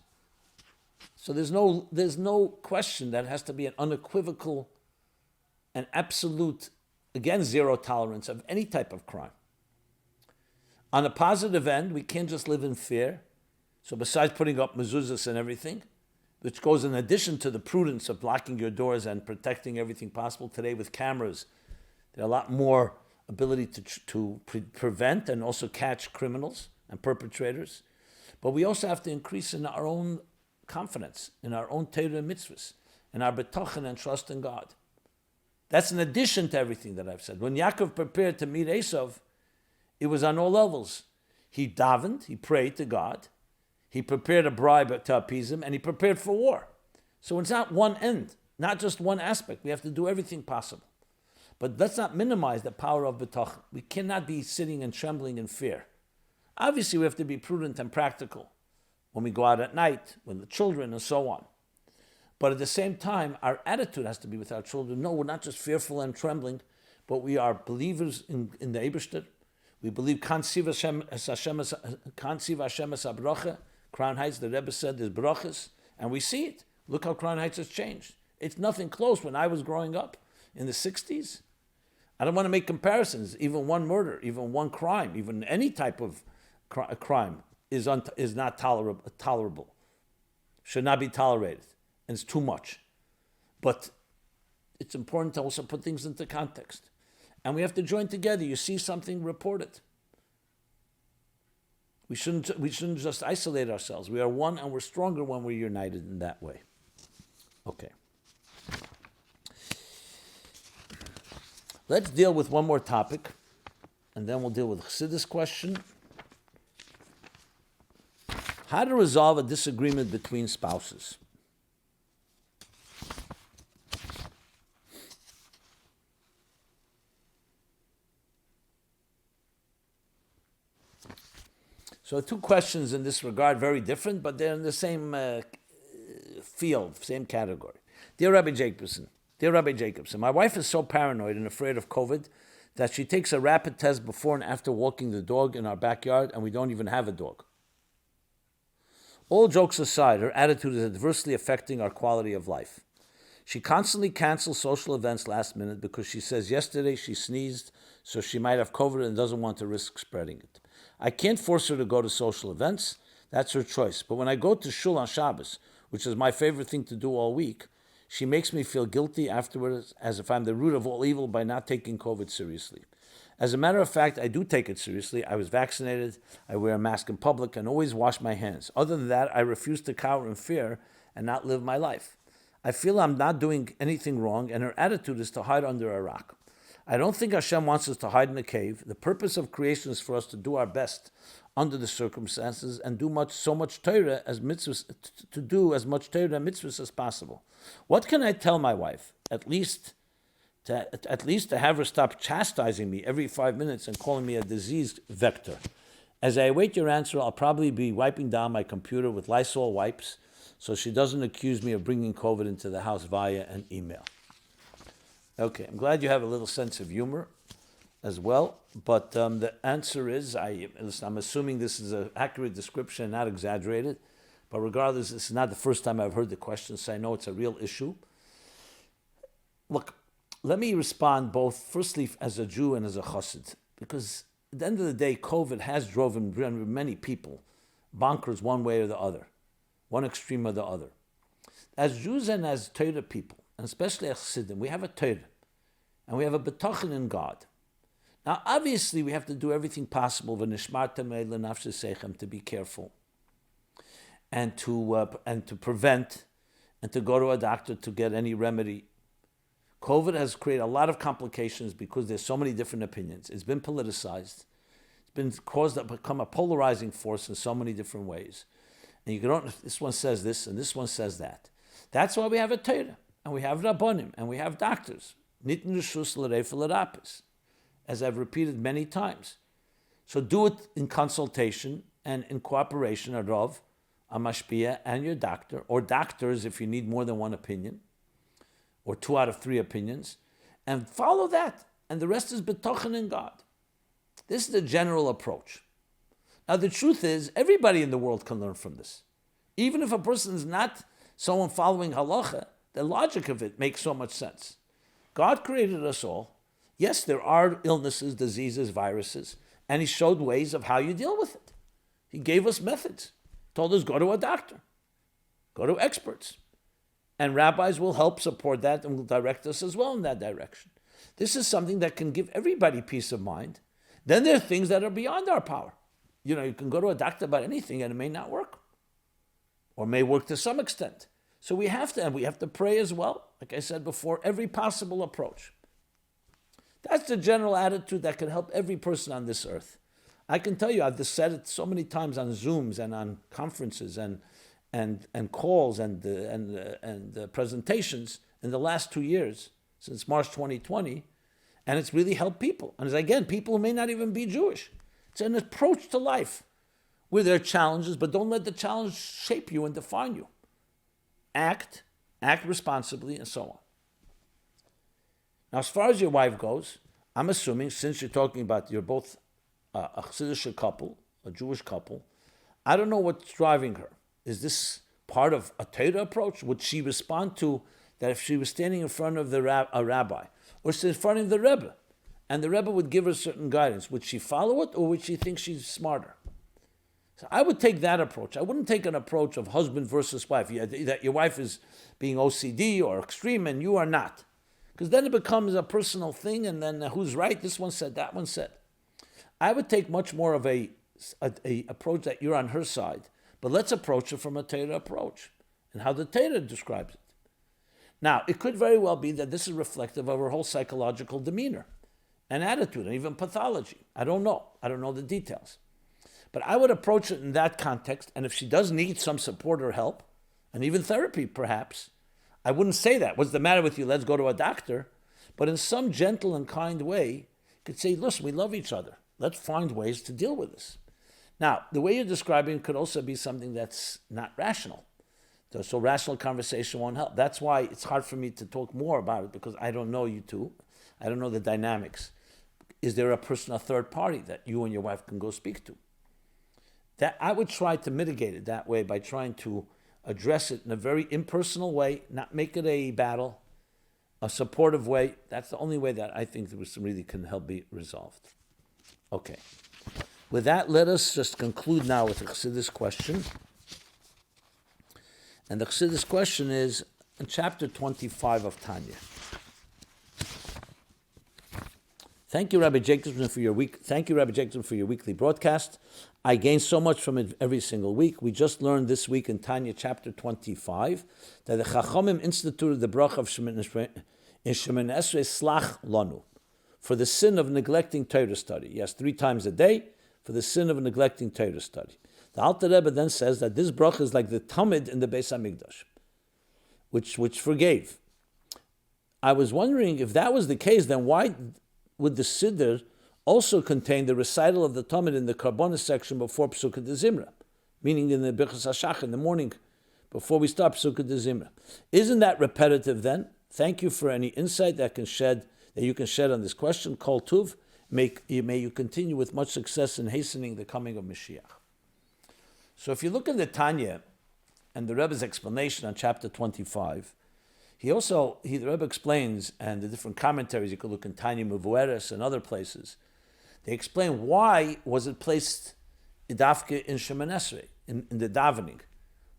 So there's no question that it has to be an unequivocal and absolute, again, zero tolerance of any type of crime. On the positive end, we can't just live in fear. So besides putting up mezuzahs and everything, which goes in addition to the prudence of blocking your doors and protecting everything possible today with cameras, there are a lot more ability to prevent and also catch criminals and perpetrators. But we also have to increase in our own confidence, in our own Torah and mitzvahs, in our betochen and trust in God. That's in addition to everything that I've said. When Yaakov prepared to meet Esav, it was on all levels. He davened, he prayed to God, he prepared a bribe to appease him, and he prepared for war. So it's not one end, not just one aspect. We have to do everything possible. But let's not minimize the power of betochen. We cannot be sitting and trembling in fear. Obviously, we have to be prudent and practical when we go out at night, when the children, and so on. But at the same time, our attitude has to be with our children. No, we're not just fearful and trembling, but we are believers in the Eibishter. We believe Kansiv Hashem Abracha. Crown Heights, the Rebbe said, there's brachas, and we see it. Look how Crown Heights has changed. It's nothing close when I was growing up in the 60s. I don't want to make comparisons. Even one murder, even one crime, even any type of crime is not tolerable. Should not be tolerated. And it's too much. But it's important to also put things into context. And we have to join together. You see something, report it. We shouldn't just isolate ourselves. We are one and we're stronger when we're united in that way. Okay. Let's deal with one more topic, and then we'll deal with Chassidus question. How to resolve a disagreement between spouses. So 2 questions in this regard, very different, but they're in the same field, same category. Dear Rabbi Jacobson, my wife is so paranoid and afraid of COVID that she takes a rapid test before and after walking the dog in our backyard, and we don't even have a dog. All jokes aside, her attitude is adversely affecting our quality of life. She constantly cancels social events last minute because she says yesterday she sneezed, so she might have COVID and doesn't want to risk spreading it. I can't force her to go to social events. That's her choice. But when I go to shul on Shabbos, which is my favorite thing to do all week, she makes me feel guilty afterwards, as if I'm the root of all evil by not taking COVID seriously. As a matter of fact, I do take it seriously. I was vaccinated, I wear a mask in public, and always wash my hands. Other than that, I refuse to cower in fear and not live my life. I feel I'm not doing anything wrong, and her attitude is to hide under a rock. I don't think Hashem wants us to hide in a cave. The purpose of creation is for us to do our best under the circumstances and do so much Torah as mitzvahs, to do as much Torah and mitzvahs as possible. What can I tell my wife? At least to have her stop chastising me every 5 minutes and calling me a disease vector. As I await your answer, I'll probably be wiping down my computer with Lysol wipes so she doesn't accuse me of bringing COVID into the house via an email. Okay, I'm glad you have a little sense of humor as well, but the answer is, I'm assuming this is an accurate description, not exaggerated, but regardless, this is not the first time I've heard the question, so I know it's a real issue. Look, let me respond both, firstly, as a Jew and as a Chassid, because at the end of the day, COVID has driven many people bonkers one way or the other, one extreme or the other. As Jews and as Torah people, and especially as Chassidim, we have a Torah, and we have a betochen in God. Now, obviously, we have to do everything possible to be careful, and to prevent, and to go to a doctor to get any remedy. COVID has created a lot of complications because there's so many different opinions. It's been politicized. It's been caused to become a polarizing force in so many different ways. And you don't. This one says this, and this one says that. That's why we have a Torah, and we have Rabbonim, and we have doctors. Nitin reshus l'reifah l'rapis, as I've repeated many times. So do it in consultation and in cooperation, a Rav, a mashpia, and your doctor, or doctors if you need more than one opinion, or 2 out of 3 opinions, and follow that. And the rest is betochen in God. This is the general approach. Now the truth is, everybody in the world can learn from this. Even if a person is not someone following halacha, the logic of it makes so much sense. God created us all. Yes, there are illnesses, diseases, viruses, and he showed ways of how you deal with it. He gave us methods. Told us, go to a doctor. Go to experts. And rabbis will help support that and will direct us as well in that direction. This is something that can give everybody peace of mind. Then there are things that are beyond our power. You can go to a doctor about anything and it may not work. Or may work to some extent. So we have to pray as well. Like I said before, every possible approach. That's the general attitude that can help every person on this earth. I can tell you, I've just said it so many times on Zooms and on conferences and calls and presentations in the last 2 years, since March 2020, and it's really helped people. And again, people who may not even be Jewish. It's an approach to life where there are challenges, but don't let the challenge shape you and define you. Act responsibly, and so on. Now, as far as your wife goes, I'm assuming, since you're talking about you're both a Chassidic couple, a Jewish couple, I don't know what's driving her. Is this part of a Torah approach? Would she respond to that if she was standing in front of a rabbi, or she's in front of the Rebbe, and the Rebbe would give her certain guidance? Would she follow it, or would she think she's smarter? So I would take that approach. I wouldn't take an approach of husband versus wife, that your wife is being OCD or extreme and you are not. Because then it becomes a personal thing, and then who's right? This one said, that one said. I would take much more of a approach that you're on her side, but let's approach it from a Torah approach and how the Torah describes it. Now, it could very well be that this is reflective of her whole psychological demeanor and attitude and even pathology. I don't know. I don't know the details. But I would approach it in that context, and if she does need some support or help, and even therapy perhaps, I wouldn't say that. What's the matter with you? Let's go to a doctor. But in some gentle and kind way, you could say, listen, we love each other. Let's find ways to deal with this. Now, the way you're describing could also be something that's not rational. So rational conversation won't help. That's why it's hard for me to talk more about it, because I don't know you two. I don't know the dynamics. Is there a person, a third party that you and your wife can go speak to? That I would try to mitigate it that way by trying to address it in a very impersonal way, not make it a battle, a supportive way. That's the only way that I think this really can help be resolved. Okay. With that, let us just conclude now with the Chassidus question. And the Chassidus question is in chapter 25 of Tanya. Thank you, Rabbi Jacobson, for your weekly broadcast. I gain so much from it every single week. We just learned this week in Tanya chapter 25 that the Chachamim instituted the bracha of Shemin Esrei Slach Lanu for the sin of neglecting Torah study. Yes, 3 times a day for the sin of neglecting Torah study. The Alter Rebbe then says that this bracha is like the Tamid in the Beis Hamikdash, which forgave. I was wondering if that was the case, then why would the Siddur also contain the recital of the Tamid in the Karbonis section before Pesukah de Zimra, meaning in the Birchas Hashach in the morning before we start Pesukah de Zimra? Isn't that repetitive then? Thank you for any insight that you can shed on this question. Kol Tuv, may you continue with much success in hastening the coming of Mashiach. So if you look in the Tanya and the Rebbe's explanation on chapter 25, the Rebbe explains, and the different commentaries, you could look in Tanya Mevueres and other places, They explain why was it placed idafke in Shemoneh Esrei, in the davening.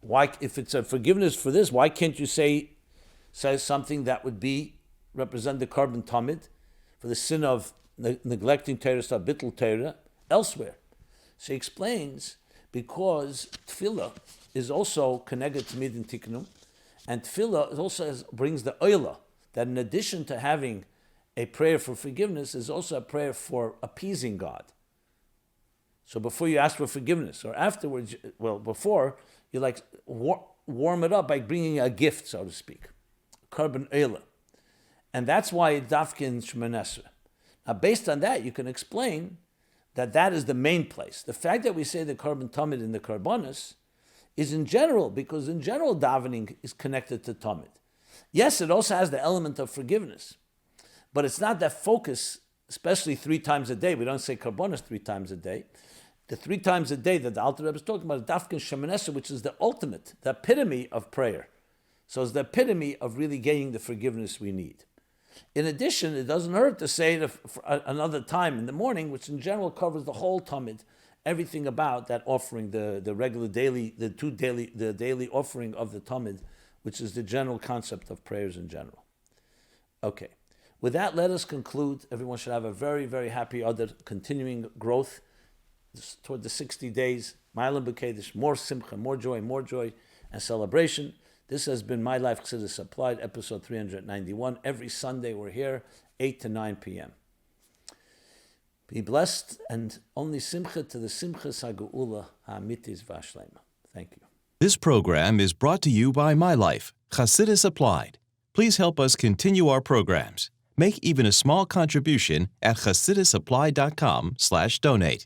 Why, if it's a forgiveness for this, why can't you say something that would represent the carbon tamid for the sin of neglecting Torah, batel Torah, elsewhere? So he explains, because tefillah is also connected to midin tiknum, and tefillah also brings the oila, that in addition to having a prayer for forgiveness, is also a prayer for appeasing God. So before you ask for forgiveness, or afterwards, before, you warm it up by bringing a gift, so to speak, carbon oila. And that's why it's dafke in Shemoneh Esrei. Now, based on that, you can explain that is the main place. The fact that we say the carbon tamid in the karbonis is in general, because in general davening is connected to tamid. Yes, it also has the element of forgiveness, but it's not that focus, especially 3 times a day. We don't say karbonis 3 times a day. The 3 times a day that the Alter Rebbe is talking about, dafke in Shemoneh Esrei, which is the ultimate, the epitome of prayer. So it's the epitome of really getting the forgiveness we need. In addition, it doesn't hurt to say it another time in the morning, which in general covers the whole tamid, everything about that offering, the regular daily, the daily offering of the tamid, which is the general concept of prayers in general. Okay. With that, let us conclude. Everyone should have a very, very happy Adar, continuing growth toward the 60 days. Ma'alim b'Kedesh, more simcha, more joy and celebration. This has been My Life Chassidus Applied, episode 391. Every Sunday we're here, 8 to 9 p.m. Be blessed, and only simcha to the simcha sageula ha'amitis v'ashlema. Thank you. This program is brought to you by My Life Chassidus Applied. Please help us continue our programs. Make even a small contribution at chassidusapply.com/donate.